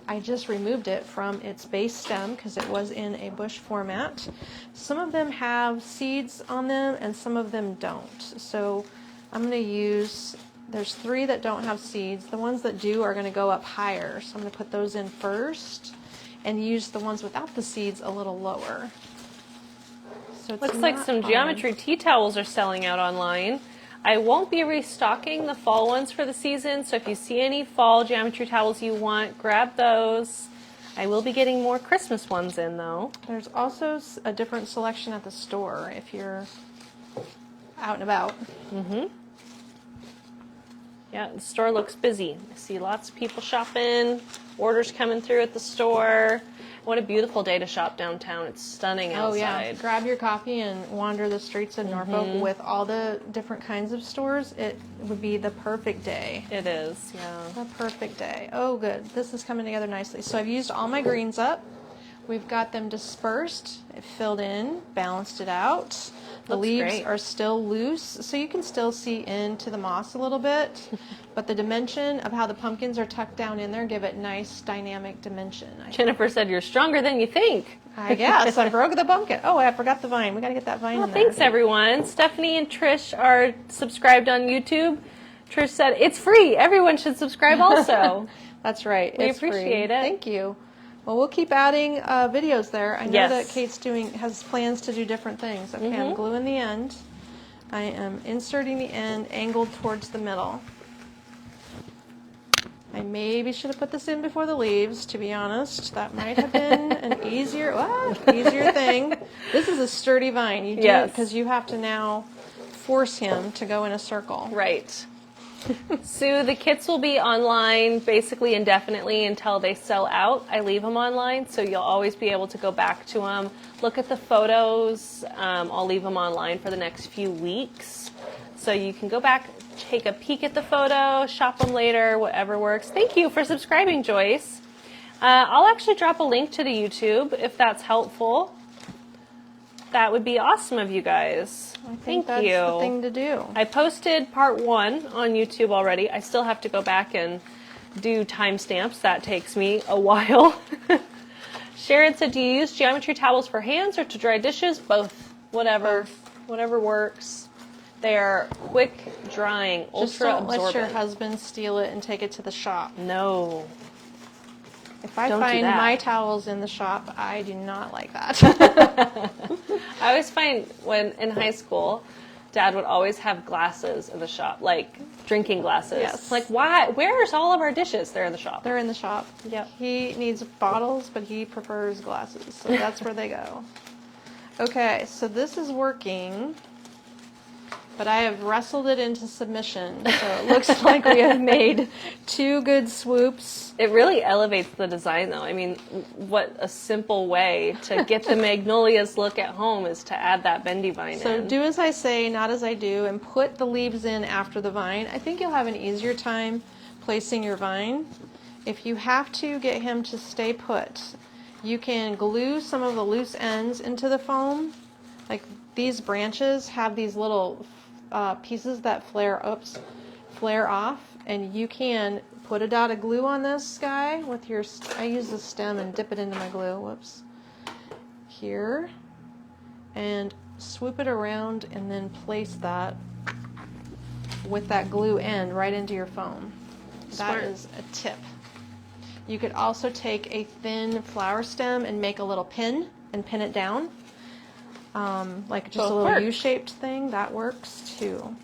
I just removed it from its base stem because it was in a bush format. Some of them have seeds on them and some of them don't. So I'm going to use, there's 3 that don't have seeds. The ones that do are going to go up higher. So I'm going to put those in first and use the ones without the seeds a little lower. So it's Looks like some geometry tea towels are selling out online. I won't be restocking the fall ones for the season, so if you see any fall geometry towels you want, grab those. I will be getting more Christmas ones in, though. There's also a different selection at the store if you're out and about. Yeah, the store looks busy. I see lots of people shopping, orders coming through at the store. What a beautiful day to shop downtown. It's stunning outside. Oh yeah, grab your coffee and wander the streets of Norfolk with all the different kinds of stores. It would be the perfect day. It is, yeah. The perfect day. Oh good, this is coming together nicely. So I've used all my greens up. We've got them dispersed, it filled in, balanced it out. The leaves are still loose, so you can still see into the moss a little bit, but the dimension of how the pumpkins are tucked down in there give it nice dynamic dimension. Jennifer said you're stronger than you think. I guess. I broke the pumpkin. Oh, I forgot the vine. We got to get that vine in there. Thanks, everyone. Stephanie and Trish are subscribed on YouTube. Trish said, it's free. Everyone should subscribe also. That's right. We appreciate it. Thank you. Well, we'll keep adding videos there. I know that Kate's has plans to do different things. Okay, I'm gluing the end. I am inserting the end angled towards the middle. I maybe should have put this in before the leaves, to be honest. That might have been an easier thing. This is a sturdy vine. You do because you have to now force him to go in a circle. Right. Sue, the kits will be online basically indefinitely until they sell out. I leave them online, so you'll always be able to go back to them, look at the photos. I'll leave them online for the next few weeks. So you can go back, take a peek at the photo, shop them later, whatever works. Thank you for subscribing, Joyce. I'll actually drop a link to the YouTube if that's helpful. That would be awesome of you guys. I think that's the thing to do. I posted part 1 on YouTube already. I still have to go back and do timestamps. That takes me a while. Sharon said, do you use geometry towels for hands or to dry dishes? Both. Whatever works. They are quick drying, ultra absorbent. Just don't let your husband steal it and take it to the shop. No. If I find my towels in the shop, I do not like that. I always find when in high school, Dad would always have glasses in the shop, like drinking glasses. Yes. Like, why? Where's all of our dishes? They're in the shop. They're in the shop. Yep. He needs bottles, but he prefers glasses, so that's where they go. Okay, so this is working, but I have wrestled it into submission, so it looks like we have made 2 good swoops. It really elevates the design, though. I mean, what a simple way to get the magnolias look at home is to add that bendy vine in. So do as I say, not as I do, and put the leaves in after the vine. I think you'll have an easier time placing your vine. If you have to get him to stay put, you can glue some of the loose ends into the foam. Like these branches have these little pieces that flare off, and you can put a dot of glue on this guy with your, I use the stem and dip it into my glue, whoops, here, and swoop it around and then place that with that glue end right into your foam. That is a tip. You could also take a thin flower stem and make a little pin and pin it down. Like just a little U-shaped thing, that works too.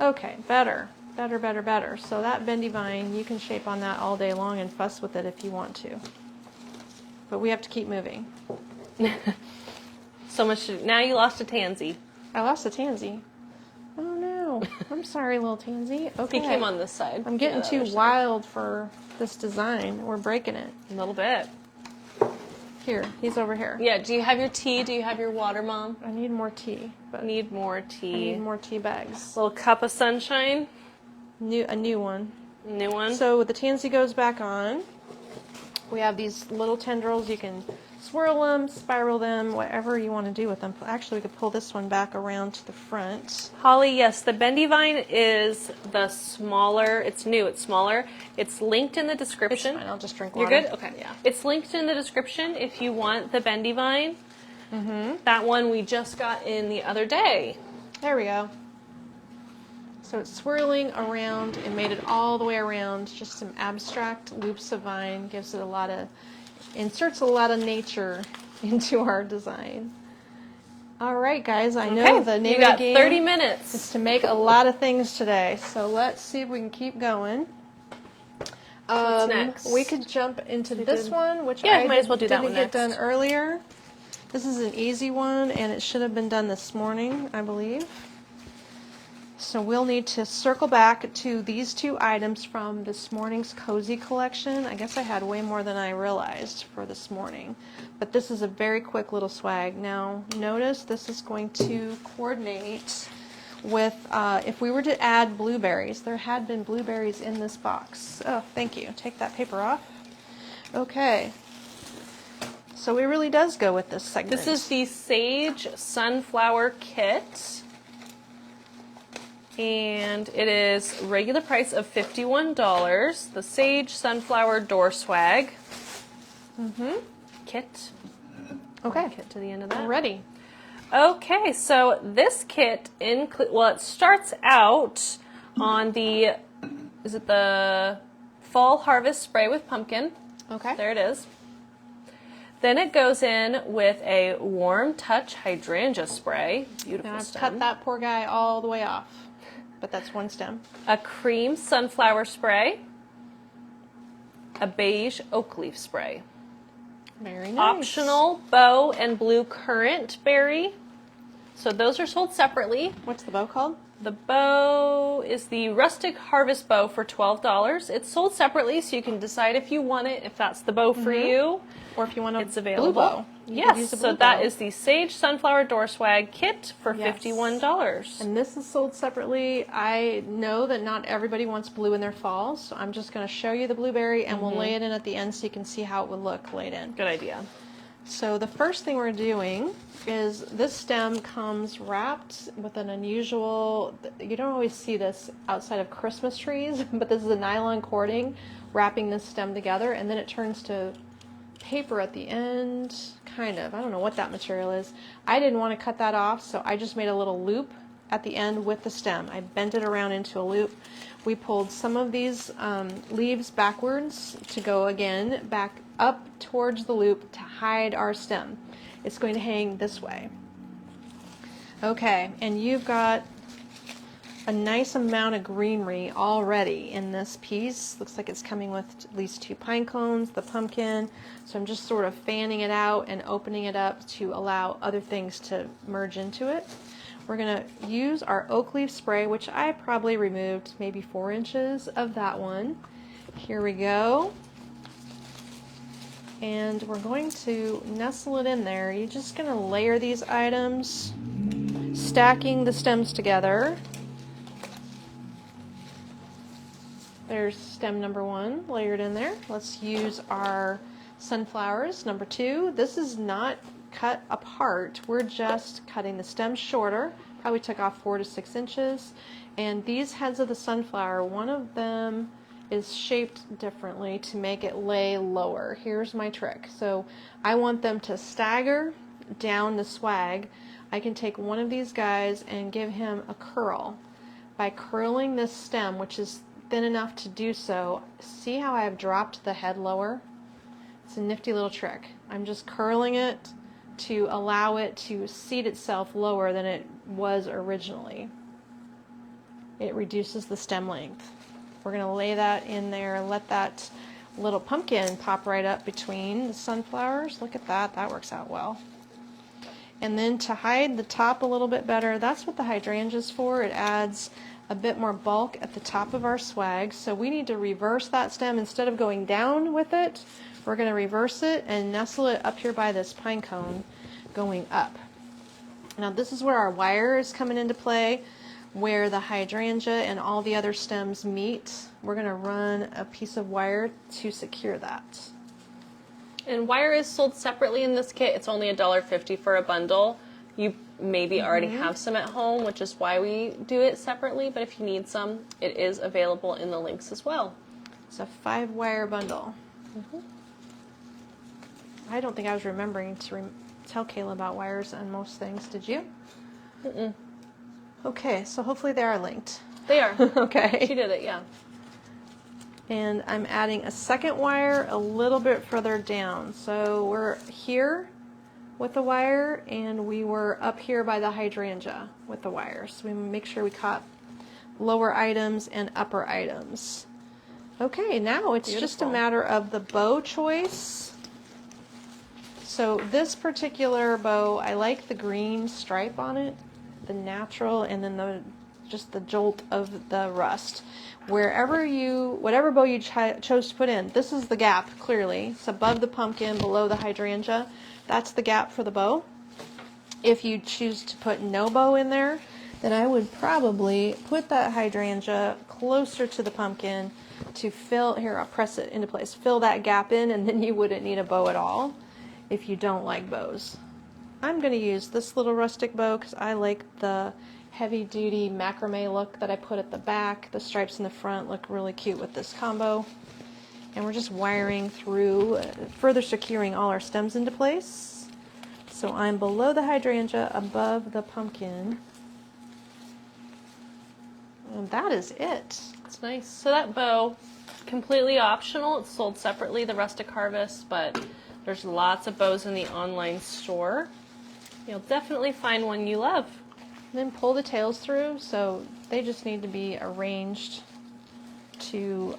Okay, better. So that bendy vine, you can shape on that all day long and fuss with it if you want to. But we have to keep moving. So much. Now you lost a tansy. I lost a tansy. Oh no. I'm sorry, little tansy. Okay. He came on this side. I'm getting too wild for this design. We're breaking it. A little bit. Here, he's over here. Yeah, do you have your tea? Do you have your water, Mom? I need more tea. But need more tea. I need more tea bags. Little cup of sunshine. A new one. New one. So the tansy goes back on. We have these little tendrils. You can swirl them, spiral them, whatever you want to do with them. Actually, we could pull this one back around to the front. Holly, yes, the bendy vine is the smaller. It's new. It's smaller. It's linked in the description. It's fine. I'll just drink You're water. good? Okay. Yeah. It's linked in the description if you want the bendy vine. That one we just got in the other day. There we go. So it's swirling around and made it all the way around. Just some abstract loops of vine. Gives it a lot of, inserts a lot of nature into our design. All right, guys, I know the name of the game 30 minutes. is to make a lot of things today. So let's see if we can keep going. What's next? We could jump into this one, which Yeah, I might as well do that didn't one get done next. earlier. This is an easy one, and it should have been done this morning, I believe. So we'll need to circle back to these two items from this morning's cozy collection. I guess I had way more than I realized for this morning, but this is a very quick little swag. Now notice this is going to coordinate with if we were to add blueberries. There had been blueberries in this box. Oh, thank you. Take that paper off. Okay. So it really does go with this segment. This is the Sage Sunflower Kit. And it is regular price of $51. The Sage Sunflower Door Swag. Kit. okay. Kit to the end of that. Ready. Okay, so this kit it starts out on the, is it the Fall Harvest Spray with Pumpkin? Okay. There it is. Then it goes in with a Warm Touch Hydrangea Spray. Beautiful Now I've stem. cut that poor guy all the way off, but that's one stem. A Cream Sunflower Spray. A Beige Oak Leaf Spray. Very nice. Optional Bow and Blue Currant Berry. So those are sold separately. What's the bow called? The bow is the Rustic Harvest Bow for $12. It's sold separately, so you can decide if you want it, if that's the bow for you. Or if you want a It's available. blue bow. You could use Yes, a so blue that bow. is the Sage Sunflower Door Swag Kit for Yes. $51. And this is sold separately. I know that not everybody wants blue in their fall, so I'm just going to show you the blueberry and we'll lay it in at the end so you can see how it would look laid in. Good idea. So the first thing we're doing is this stem comes wrapped with an unusual, you don't always see this outside of Christmas trees, but this is a nylon cording wrapping this stem together, and then it turns to paper at the end, kind of. I don't know what that material is. I didn't want to cut that off, so I just made a little loop at the end with the stem. I bent it around into a loop. We pulled some of these leaves backwards to go again back up towards the loop to hide our stem. It's going to hang this way. Okay, and you've got a nice amount of greenery already in this piece. Looks like it's coming with at least 2 pine cones, the pumpkin. So I'm just sort of fanning it out and opening it up to allow other things to merge into it. We're going to use our oak leaf spray, which I probably removed maybe 4 inches of that one. Here we go. And we're going to nestle it in there. You're just going to layer these items, stacking the stems together. There's stem number 1 layered in there. Let's use our sunflowers, number 2. This is not cut apart. We're just cutting the stems shorter. Probably took off 4 to 6 inches. And these heads of the sunflower, one of them is shaped differently to make it lay lower. Here's my trick. So I want them to stagger down the swag. I can take one of these guys and give him a curl. By curling this stem, which is thin enough to do so, see how I've dropped the head lower? It's a nifty little trick. I'm just curling it to allow it to seat itself lower than it was originally. It reduces the stem length. We're going to lay that in there, let that little pumpkin pop right up between the sunflowers. Look at that, that works out well. And then to hide the top a little bit better, that's what the hydrangea is for. It adds a bit more bulk at the top of our swag. So we need to reverse that stem. Instead of going down with it, we're going to reverse it and nestle it up here by this pine cone going up. Now this is where our wire is coming into play, where the hydrangea and all the other stems meet. We're going to run a piece of wire to secure that. And wire is sold separately in this kit. It's only $1.50 for a bundle. You maybe already have some at home, which is why we do it separately, but if you need some, it is available in the links as well. It's a 5-wire bundle. I don't think I was remembering to tell Kayla about wires on most things. Did you? Okay, so hopefully they are linked. They are. Okay. She did it, yeah. And I'm adding a second wire a little bit further down. So we're here with the wire, and we were up here by the hydrangea with the wire. So we make sure we caught lower items and upper items. Okay, now it's just a matter of the bow choice. So this particular bow, I like the green stripe on it, the natural, and then just the jolt of the rust. Whatever bow you chose to put in, this is the gap, clearly. It's above the pumpkin, below the hydrangea. That's the gap for the bow. If you choose to put no bow in there, then I would probably put that hydrangea closer to the pumpkin to fill, here I'll press it into place, fill that gap in, and then you wouldn't need a bow at all if you don't like bows. I'm going to use this little rustic bow because I like the heavy duty macrame look that I put at the back. The stripes in the front look really cute with this combo. And we're just wiring through, further securing all our stems into place. So I'm below the hydrangea, above the pumpkin. And that is it. It's nice. So that bow, completely optional. It's sold separately, the Rustic Harvest, but there's lots of bows in the online store. You'll definitely find one you love. And then pull the tails through, so they just need to be arranged to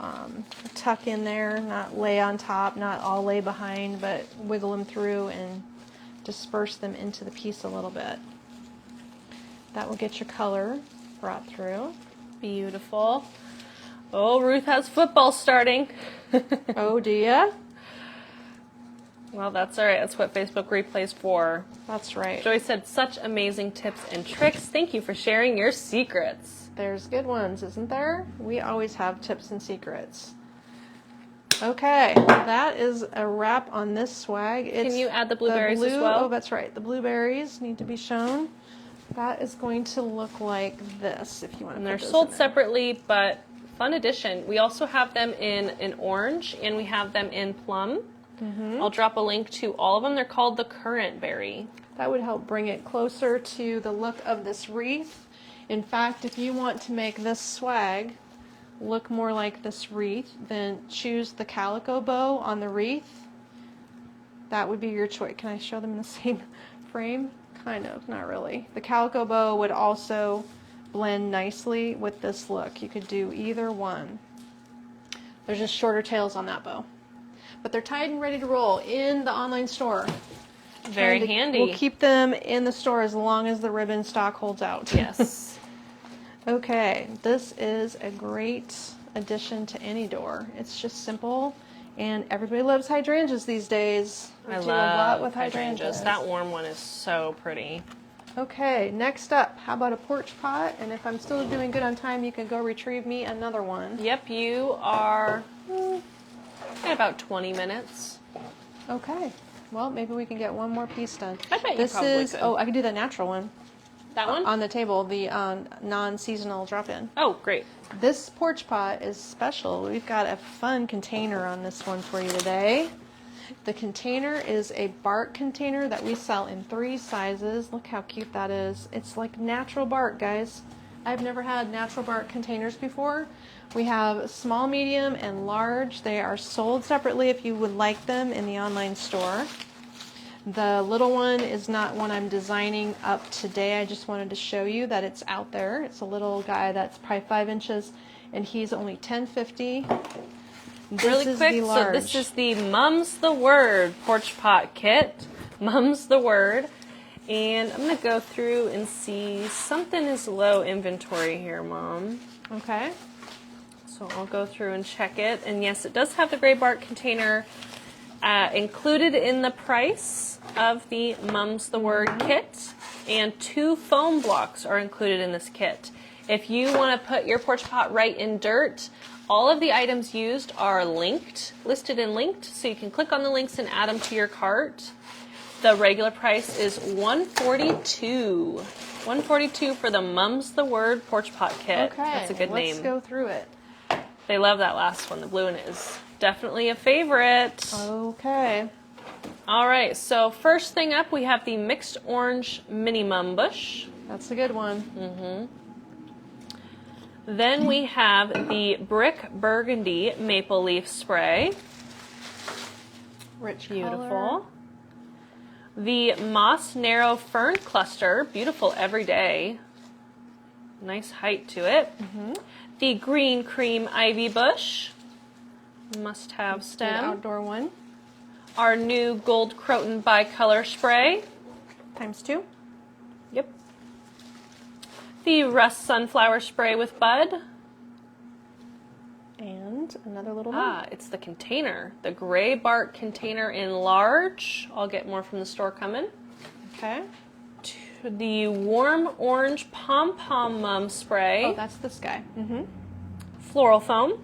tuck in there, not lay on top, not all lay behind, but wiggle them through and disperse them into the piece a little bit. That will get your color brought through. Beautiful. Oh, Ruth has football starting. Oh, do ya? Well, that's all right. That's what Facebook Replay's for. That's right. Joy said, such amazing tips and tricks. Thank you for sharing your secrets. There's good ones, isn't there? We always have tips and secrets. Okay, that is a wrap on this swag. Can you add the blueberries as well? Oh, that's right. The blueberries need to be shown. That is going to look like this, if you want to. And they're sold separately, but fun addition. We also have them in an orange, and we have them in plum. I'll drop a link to all of them. They're called the Currant Berry. That would help bring it closer to the look of this wreath. In fact, if you want to make this swag look more like this wreath, then choose the calico bow on the wreath. That would be your choice. Can I show them in the same frame? Kind of, not really. The calico bow would also blend nicely with this look. You could do either one. There's just shorter tails on that bow. But they're tied and ready to roll in the online store. Very handy. We'll keep them in the store as long as the ribbon stock holds out. Yes. Okay, this is a great addition to any door. It's just simple, and everybody loves hydrangeas these days. I do love a lot with hydrangeas. That warm one is so pretty. Okay, next up, how about a porch pot? And if I'm still doing good on time, you can go retrieve me another one. Yep, you are at about 20 minutes. Okay, well, maybe we can get one more piece done. I bet this you probably is, could. Oh, I could do the natural one. That one? On the table, the non-seasonal drop-in. Oh, great. This porch pot is special. We've got a fun container on this one for you today. The container is a bark container that we sell in 3 sizes. Look how cute that is. It's like natural bark, guys. I've never had natural bark containers before. We have small, medium, and large. They are sold separately if you would like them in the online store. The little one is not one I'm designing up today. I just wanted to show you that it's out there. It's a little guy that's probably 5 inches, and he's only $10.50. Really quick, so this is the Mum's the Word porch pot kit. Mum's the Word. And I'm going to go through and see something is low inventory here, Mom. Okay. So I'll go through and check it. And yes, it does have the gray bark container included in the price of the Mum's the Word kit. And 2 foam blocks are included in this kit. If you want to put your porch pot right in dirt, all of the items used are listed and linked, so you can click on the links and add them to your cart. The regular price is $142. $142 for the Mum's the Word Porch Pot Kit. Okay, that's a good name. Let's go through it. They love that last one. The blue one is definitely a favorite. Okay. All right, so first thing up, we have the mixed orange mini mum bush. That's a good one. Then we have the brick burgundy maple leaf spray. Rich Beautiful. color. The moss narrow fern cluster, beautiful every day. Nice height to it. The green cream ivy bush, must have Good stem. outdoor one. Our new gold croton bicolor spray. ×2. Yep. The rust sunflower spray with bud. And another little one. It's the container. The gray bark container in large. I'll get more from the store coming. Okay. The warm orange pom-pom mum spray. Oh, that's this guy. Floral foam.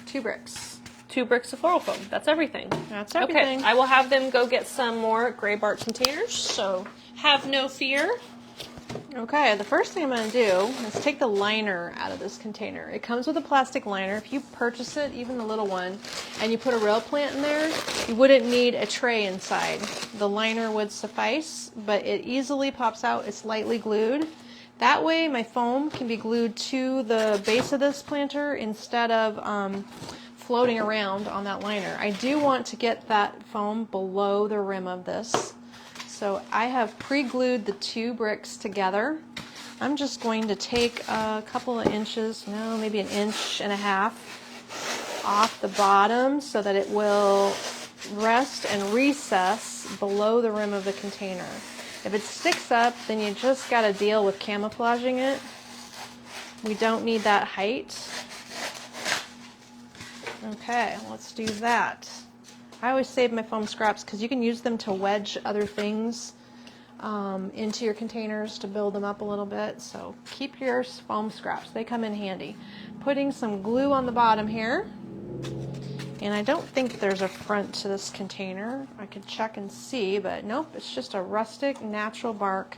2 bricks. 2 bricks of floral foam. That's everything. That's everything. Okay, I will have them go get some more gray bark containers, so have no fear. Okay, the first thing I'm going to do is take the liner out of this container. It comes with a plastic liner. If you purchase it, even the little one, and you put a real plant in there, you wouldn't need a tray inside. The liner would suffice, but it easily pops out. It's lightly glued. That way my foam can be glued to the base of this planter instead of floating around on that liner. I do want to get that foam below the rim of this. So I have pre-glued the 2 bricks together. I'm just going to take a couple of inches, maybe 1.5 inches off the bottom so that it will rest and recess below the rim of the container. If it sticks up, then you just got to deal with camouflaging it. We don't need that height. Okay, let's do that. I always save my foam scraps because you can use them to wedge other things into your containers to build them up a little bit. So keep your foam scraps. They come in handy. Putting some glue on the bottom here. And I don't think there's a front to this container. I could check and see, but nope, it's just a rustic natural bark.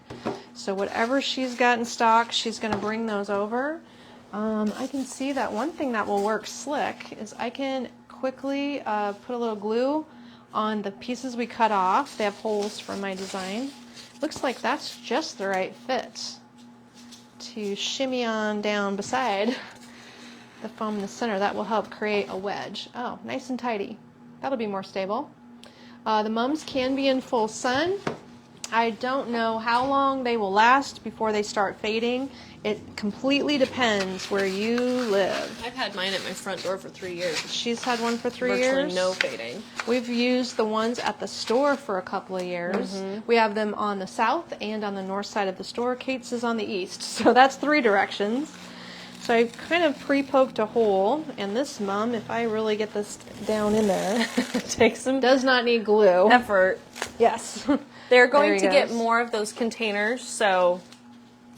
So whatever she's got in stock, she's going to bring those over. I can see that one thing that will work slick is I can quickly put a little glue on the pieces we cut off. They have holes from my design. Looks like that's just the right fit to shimmy on down beside the foam in the center. That will help create a wedge. Oh, nice and tidy. That'll be more stable. The mums can be in full sun. I don't know how long they will last before they start fading. It completely depends where you live. I've had mine at my front door for 3 years. She's had one for 3 years. Virtually no fading. We've used the ones at the store for a couple of years. We have them on the south and on the north side of the store. Kate's is on the east, so that's 3 directions. So I kind of pre-poked a hole, and this mum, if I really get this down in there, Takes some does not need glue. effort. Yes. They're going There to he get goes. more of those containers, so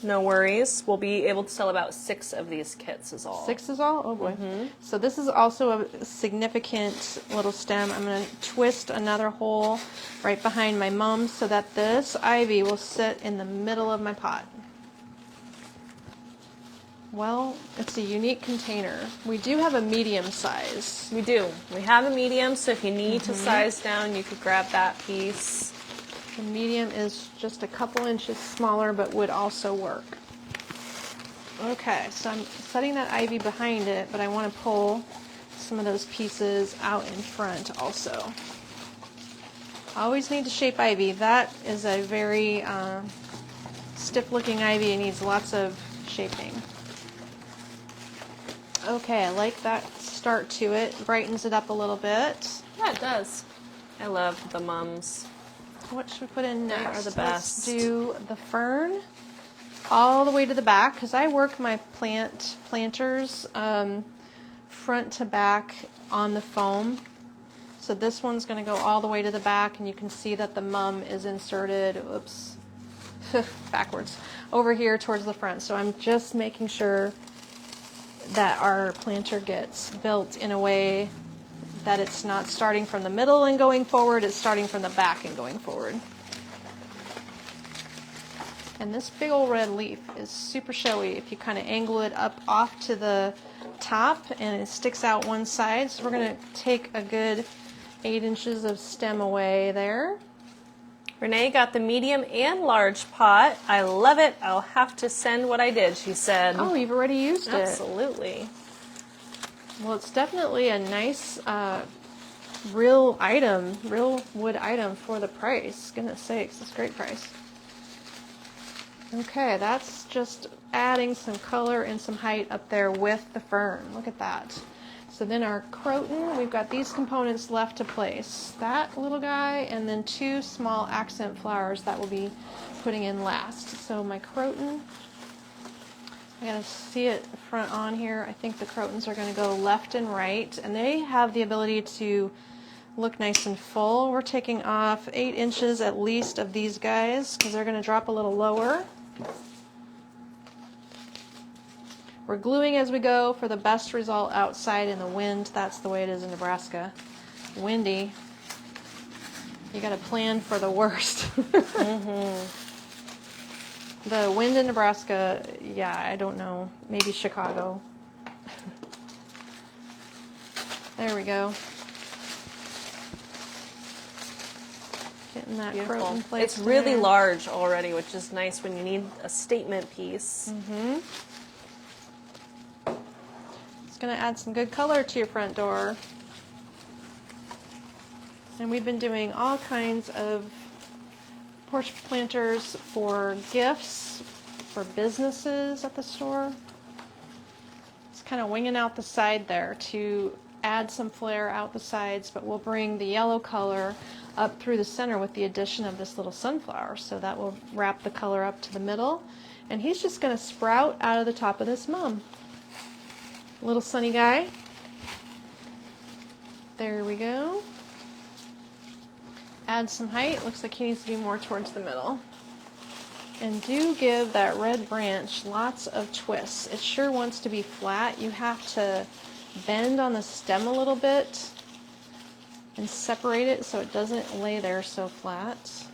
no worries. We'll be able to sell about 6 of these kits is all. 6 is all? Oh boy. So this is also a significant little stem. I'm going to twist another hole right behind my mum so that this ivy will sit in the middle of my pot. Well, it's a unique container. We do have a medium size. We do. We have a medium, so if you need to size down, you could grab that piece. The medium is just a couple inches smaller, but would also work. Okay, so I'm setting that ivy behind it, but I want to pull some of those pieces out in front also. Always need to shape ivy. That is a very stiff-looking ivy. It needs lots of shaping. Okay, I like that start to it. Brightens it up a little bit. Yeah, it does. I love the mums. What should we put in They next? are the Let's best. do the fern all the way to the back because I work my planters front to back on the foam. So this one's going to go all the way to the back, and you can see that the mum is inserted. Oops. backwards, over here towards the front. So I'm just making sure that our planter gets built in a way that it's not starting from the middle and going forward, it's starting from the back and going forward. And this big old red leaf is super showy if you kind of angle it up off to the top and it sticks out one side. So we're going to take a good 8 inches of stem away there. Renee got the medium and large pot. I love it. I'll have to send what I did, she said. Oh, you've already used it. Absolutely. Well, it's definitely a nice real item, real wood item for the price. Goodness sakes, it's a great price. Okay, that's just adding some color and some height up there with the fern. Look at that. So then our croton, we've got these components left to place. That little guy and then 2 small accent flowers that we'll be putting in last. So my croton, I gotta see it front on here. I think the crotons are gonna go left and right, and they have the ability to look nice and full. We're taking off 8 inches at least of these guys because they're gonna drop a little lower. We're gluing as we go for the best result outside in the wind. That's the way it is in Nebraska. Windy. You gotta plan for the worst. The wind in Nebraska, yeah, I don't know. Maybe Chicago. There we go. Getting that croton placed. It's really large already, which is nice when you need a statement piece. It's going to add some good color to your front door. And we've been doing all kinds of porch planters for gifts, for businesses at the store. It's kind of winging out the side there to add some flair out the sides, but we'll bring the yellow color up through the center with the addition of this little sunflower. So that will wrap the color up to the middle. And he's just going to sprout out of the top of this mum. Little sunny guy. There we go. Add some height. Looks like he needs to be more towards the middle. And do give that red branch lots of twists. It sure wants to be flat. You have to bend on the stem a little bit and separate it so it doesn't lay there so flat.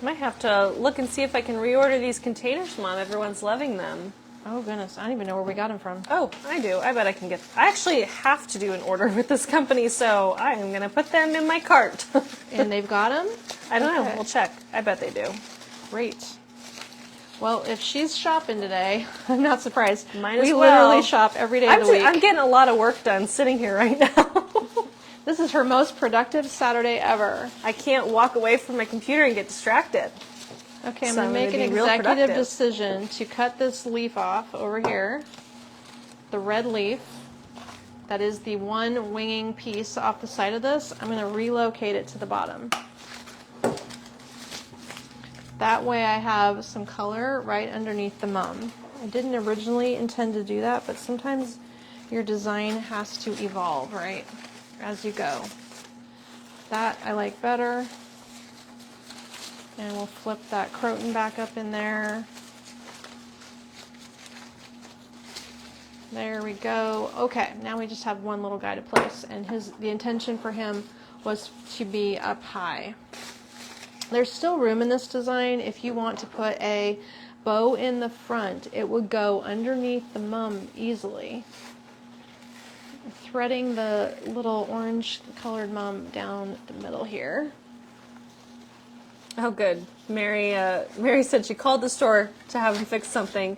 Might have to look and see if I can reorder these containers, Mom. Everyone's loving them. Oh goodness, I don't even know where we got them from. Oh, I do. I bet I can get... I actually have to do an order with this company, so I am going to put them in my cart. And they've got them? I don't know. We'll check. I bet they do. Great. Well, if she's shopping today, I'm not surprised. Might as we well. literally shop every day of the week. I'm getting a lot of work done sitting here right now. This is her most productive Saturday ever. I can't walk away from my computer and get distracted. Okay, I'm So going to make an be real executive productive. decision to cut this leaf off over here. The red leaf. That is the one winging piece off the side of this. I'm going to relocate it to the bottom. That way I have some color right underneath the mum. I didn't originally intend to do that, but sometimes your design has to evolve, right, as you go. That I like better. And we'll flip that croton back up in there. There we go. Okay, now we just have one little guy to place, and the intention for him was to be up high. There's still room in this design if you want to put a bow in the front. It would go underneath the mum easily. Threading the little orange colored mum down the middle here. Oh, good. Mary said she called the store to have him fix something,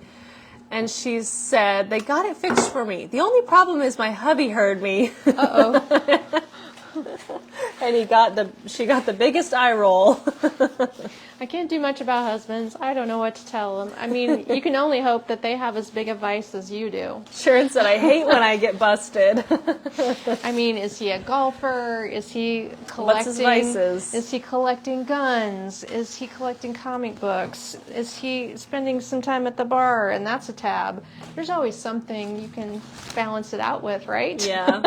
and she said, they got it fixed for me. The only problem is my hubby heard me. Uh-oh. And she got the biggest eye roll. I can't do much about husbands. I don't know what to tell them. I mean, you can only hope that they have as big a vice as you do. Sharon said, I hate when I get busted. I mean, is he a golfer? Is he collecting? What's his vices? Is he collecting guns? Is he collecting comic books? Is he spending some time at the bar? And that's a tab. There's always something you can balance it out with, right? Yeah.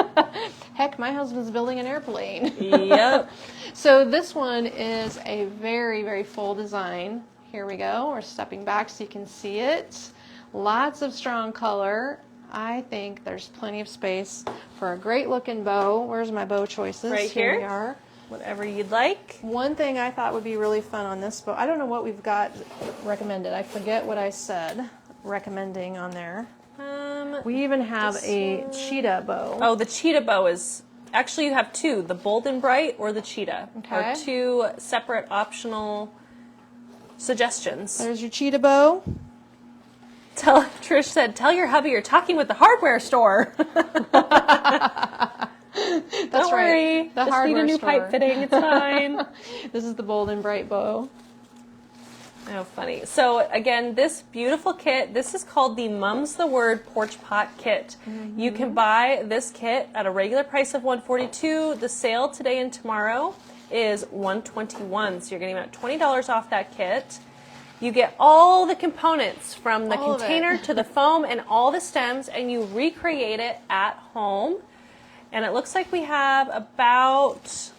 Heck, my husband's building an airplane. Yep. So this one is a very, very full design. Here we go. We're stepping back so you can see it. Lots of strong color. I think there's plenty of space for a great looking bow. Where's my bow choices? Right here. We are. Whatever you'd like. One thing I thought would be really fun on this bow, I don't know what we've got recommended. I forget what I said recommending on there. We even have a cheetah bow. Oh, the cheetah bow is, actually you have two, the bold and bright or the cheetah. Okay. Are two separate optional suggestions. There's your cheetah bow. Trish said, tell your hubby you're talking with the hardware store. That's Don't right. worry. The Just hardware need a new store. pipe fitting. It's fine. This is the bold and bright bow. Oh, funny. So again, this beautiful kit, this is called the Mum's the Word Porch Pot Kit. You can buy this kit at a regular price of $142. The sale today and tomorrow is $121. So you're getting about $20 off that kit. You get all the components from the All of container it. to the foam and all the stems, and you recreate it at home. And it looks like we have about,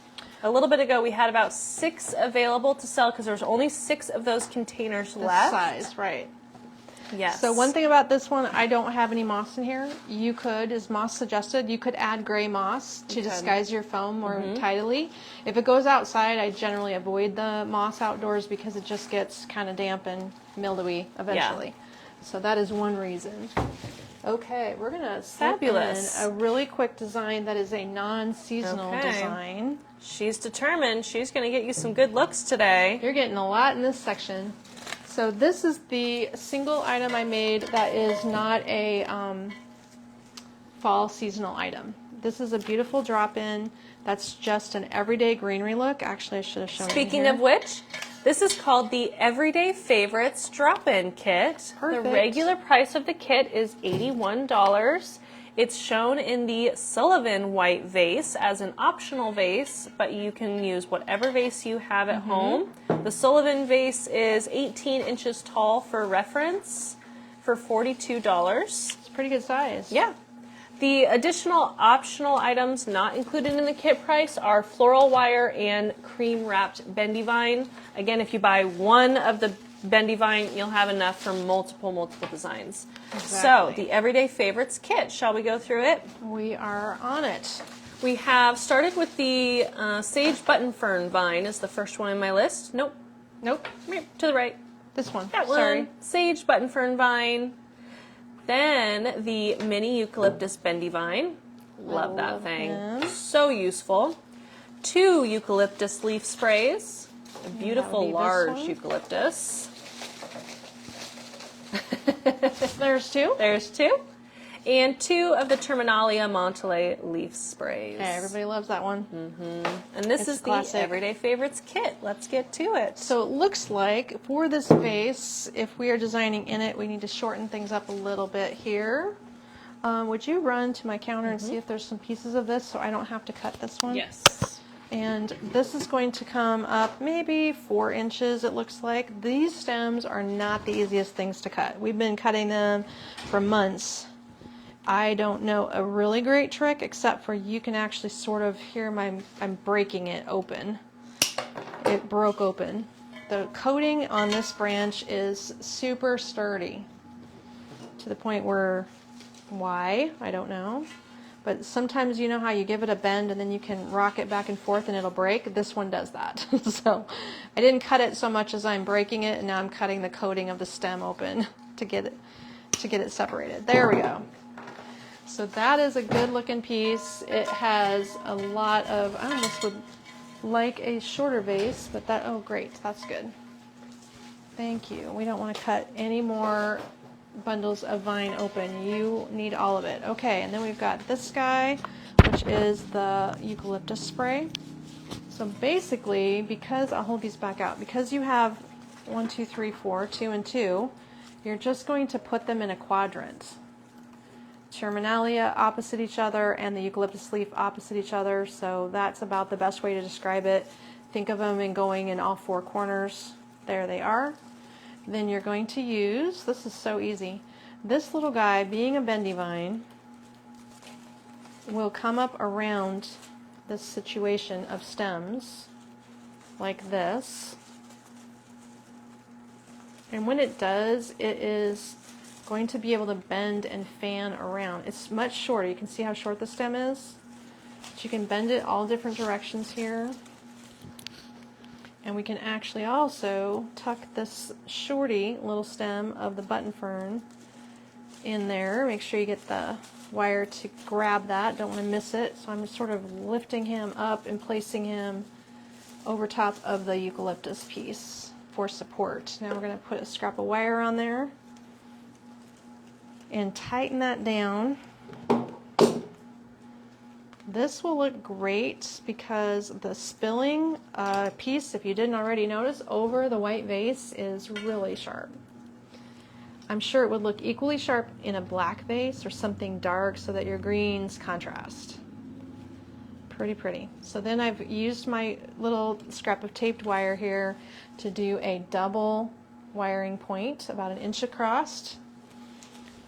a little bit ago, we had about 6 available to sell because there's only 6 of those containers This left. size, right. Yes. So one thing about this one, I don't have any moss in here. You could, as moss suggested, you could add gray moss to disguise your foam more tidily. If it goes outside, I generally avoid the moss outdoors because it just gets kind of damp and mildewy eventually. So that is one reason. Okay, we're going to slip in Fabulous. a really quick design that is a non-seasonal Okay. design. She's determined. She's going to get you some good looks today. You're getting a lot in this section. So this is the single item I made that is not a fall seasonal item. This is a beautiful drop-in that's just an everyday greenery look. Actually, I should have shown it Speaking here. of which, this is called the Everyday Favorites Drop-In Kit. Perfect. The regular price of the kit is $81. It's shown in the Sullivan white vase as an optional vase, but you can use whatever vase you have at home. The Sullivan vase is 18 inches tall for reference for $42. It's a pretty good size. Yeah. The additional optional items not included in the kit price are floral wire and cream wrapped bendy vine. Again, if you buy one of the bendy vine, you'll have enough for multiple designs. So Exactly. the Everyday Favorites kit, shall we go through it? We are on it. We have started with the sage button fern vine is the first one in my list. Nope, Nope. to the right. This one. That one. Sorry. Sage button fern vine. Then the mini eucalyptus bendy vine. Love that love thing. him. So useful. 2 eucalyptus leaf sprays. A beautiful be this large one. eucalyptus. There's 2. There's 2. And 2 of the Terminalia Monteley leaf sprays. Okay, everybody loves that one. And this It's is the classic. Everyday Favorites kit. Let's get to it. So it looks like for this vase, if we are designing in it, we need to shorten things up a little bit here. Would you run to my counter and see if there's some pieces of this so I don't have to cut this one? Yes. And this is going to come up maybe 4 inches, it looks like. These stems are not the easiest things to cut. We've been cutting them for months. I don't know a really great trick, except for you can actually sort of hear I'm breaking it open. It broke open. The coating on this branch is super sturdy to the point where, why, I don't know. But sometimes you know how you give it a bend and then you can rock it back and forth and it'll break? This one does that. So I didn't cut it so much as I'm breaking it, and now I'm cutting the coating of the stem open to get it separated. There we go. So that is a good looking piece. It has a lot of, I almost would like a shorter vase, but that, oh great, that's good. Thank you. We don't want to cut any more bundles of vine open. You need all of it. Okay, and then we've got this guy, which is the eucalyptus spray. So basically, because, I'll hold these back out, because you have 1, 2, 3, 4, 2 and 2, you're just going to put them in a quadrant. Terminalia opposite each other and the eucalyptus leaf opposite each other, so that's about the best way to describe it. Think of them in going in all 4 corners. There they are. Then you're going to use, this is so easy, this little guy being a bendy vine, will come up around this situation of stems like this. And when it does, it is going to be able to bend and fan around. It's much shorter. You can see how short the stem is. But you can bend it all different directions here. And we can actually also tuck this shorty little stem of the button fern in there. Make sure you get the wire to grab that. Don't want to miss it. So I'm just sort of lifting him up and placing him over top of the eucalyptus piece for support. Now we're going to put a scrap of wire on there and tighten that down. This will look great because the spilling piece, if you didn't already notice, over the white vase is really sharp. I'm sure it would look equally sharp in a black vase or something dark so that your greens contrast. Pretty pretty. So then I've used my little scrap of taped wire here to do a double wiring point about 1 inch across.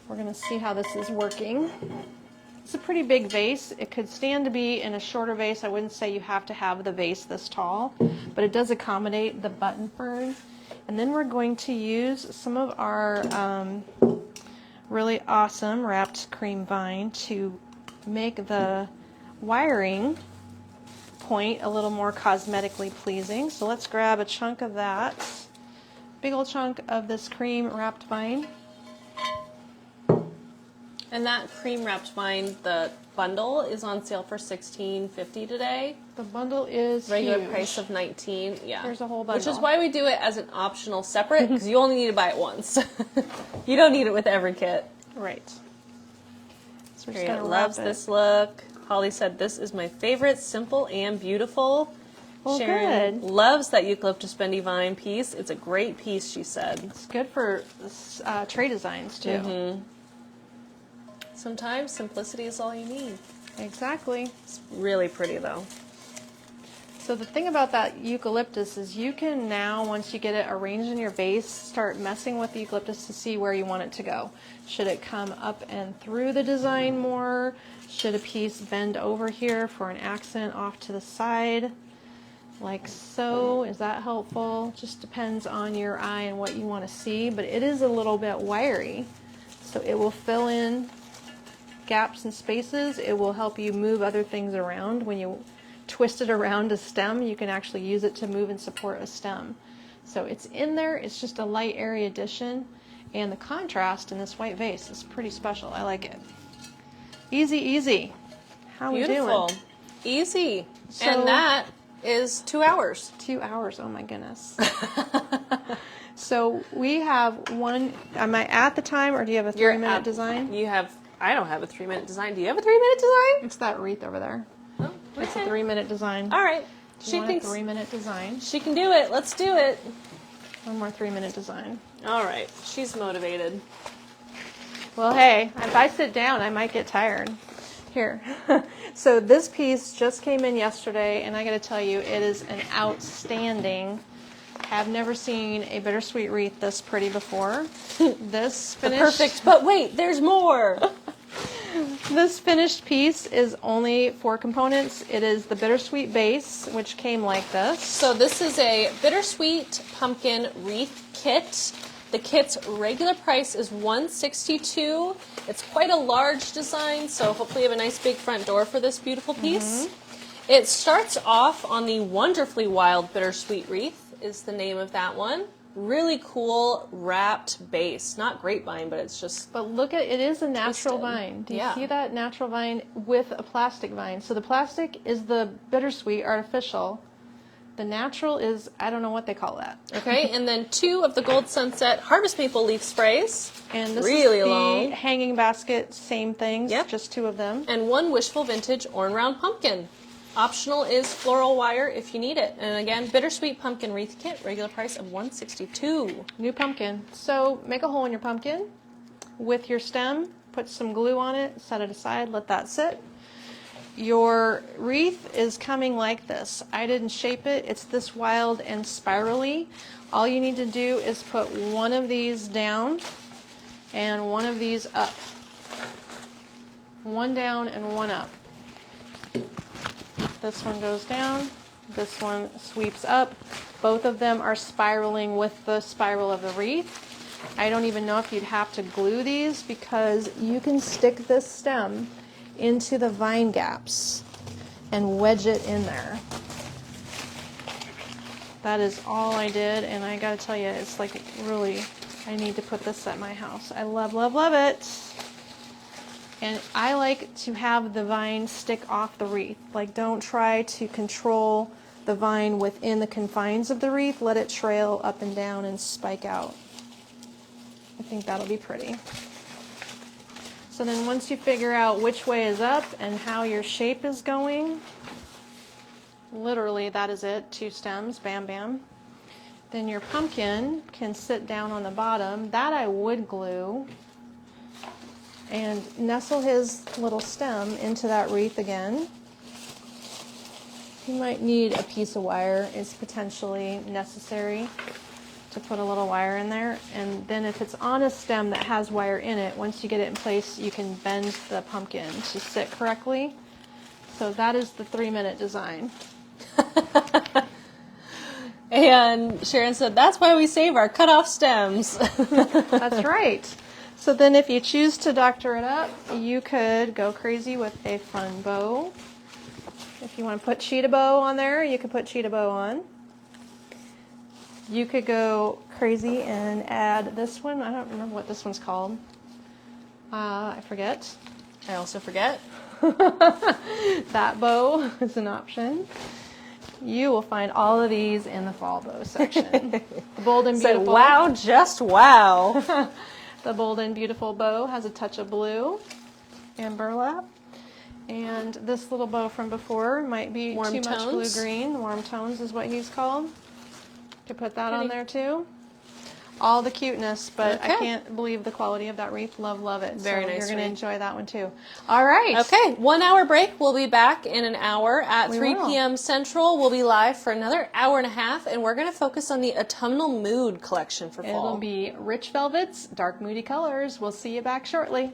We're going to see how this is working. It's a pretty big vase. It could stand to be in a shorter vase. I wouldn't say you have to have the vase this tall, but it does accommodate the button fern. And then we're going to use some of our really awesome wrapped cream vine to make the wiring point a little more cosmetically pleasing. So let's grab a chunk of that. Big old chunk of this cream wrapped vine. And that cream wrapped vine, the bundle is on sale for $16.50 today. The bundle is regular huge. price of $19. Yeah, There's a whole bundle. Which is why we do it as an optional separate, because you only need to buy it once. You don't need it with every kit. Right. So we're just Harriet gonna loves wrap it. this look. Holly said this is my favorite, simple and beautiful. Well, Sharon good. loves that eucalyptus bendy vine piece. It's a great piece, she said. It's good for tray designs too. Mm-hmm. Sometimes simplicity is all you need. Exactly. It's really pretty though. So the thing about that eucalyptus is you can now, once you get it arranged in your vase, start messing with the eucalyptus to see where you want it to go. Should it come up and through the design more? Should a piece bend over here for an accent off to the side? Like so. Is that helpful? Just depends on your eye and what you want to see, but it is a little bit wiry. So it will fill in gaps and spaces. It will help you move other things around. When you twist it around a stem, you can actually use it to move and support a stem. So it's in there. It's just a light, airy addition, and the contrast in this white vase is pretty special. I like it. Easy, easy. How we Beautiful. doing? Easy. So- And that is 2 hours. 2 hours. Oh my goodness. So we have one. Am I at the time, or do you have a 3-minute design? You have. I don't have a 3-minute design. Do you have a 3-minute design? It's that wreath over there. Oh, It's a okay. 3-minute design. All right. You She want thinks a 3-minute design. she can do it. Let's do it. One more 3-minute design. All right. She's motivated. Well, hey, if I sit down, I might get tired. Here. So this piece just came in yesterday, and I got to tell you, it is an outstanding. Have never seen a bittersweet wreath this pretty before. This finished. Perfect. But wait, there's more. This finished piece is only 4 components. It is the bittersweet base, which came like this. So this is a bittersweet pumpkin wreath kit. The kit's regular price is $162. It's quite a large design, so hopefully you have a nice big front door for this beautiful piece. It starts off on the Wonderfully Wild Bittersweet Wreath is the name of that one. Really cool wrapped base. Not grapevine, but it's just... But look at it is a natural Twisted. vine. Do you Yeah. see that natural vine with a plastic vine? So the plastic is the bittersweet artificial. The natural is, I don't know what they call that. Okay, and then 2 of the Gold Sunset Harvest Maple Leaf sprays. And this Really is the long. hanging basket, same things, Yep. just 2 of them. And 1 Wishful Vintage Orn Round Pumpkin. Optional is floral wire if you need it. And again, bittersweet pumpkin wreath kit, regular price of $162. New pumpkin. So make a hole in your pumpkin with your stem, put some glue on it, set it aside, let that sit. Your wreath is coming like this. I didn't shape it. It's this wild and spirally. All you need to do is put one of these down and one of these up. One down and one up. This one goes down. This one sweeps up. Both of them are spiraling with the spiral of the wreath. I don't even know if you'd have to glue these because you can stick this stem into the vine gaps and wedge it in there. That is all I did, and I gotta tell you, it's like really, I need to put this at my house. I love, love, love it. And I like to have the vine stick off the wreath. Like, don't try to control the vine within the confines of the wreath. Let it trail up and down and spike out. I think that'll be pretty. So then once you figure out which way is up and how your shape is going, literally that is it, 2 stems, bam, bam. Then your pumpkin can sit down on the bottom. That I would glue and nestle his little stem into that wreath again. You might need a piece of wire. It's potentially necessary to put a little wire in there. And then if it's on a stem that has wire in it, once you get it in place, you can bend the pumpkin to sit correctly. So that is the 3-minute design. And Sharon said, that's why we save our cut off stems. That's right. So then if you choose to doctor it up, you could go crazy with a fun bow. If you want to put cheetah bow on there, you could put cheetah bow on. You could go crazy and add this one. I don't remember what this one's called. I forget. I also forget. That bow is an option. You will find all of these in the fall bow section. The Bold and Beautiful. So wow, just wow. The Bold and Beautiful bow has a touch of blue and burlap. And this little bow from before might be Warm too much blue tones. green. Warm tones is what he's called. Could put that on there too. All the cuteness, but I Okay. can't believe the quality of that wreath. Love, love it. Very so nice You're going to wreath. enjoy that one too. All right. Okay, 1 hour break. We'll be back in an hour at We 3 will. p.m. Central. We'll be live for another hour and a half, and we're going to focus on the Autumnal Mood collection for fall. It'll be rich velvets, dark moody colors. We'll see you back shortly.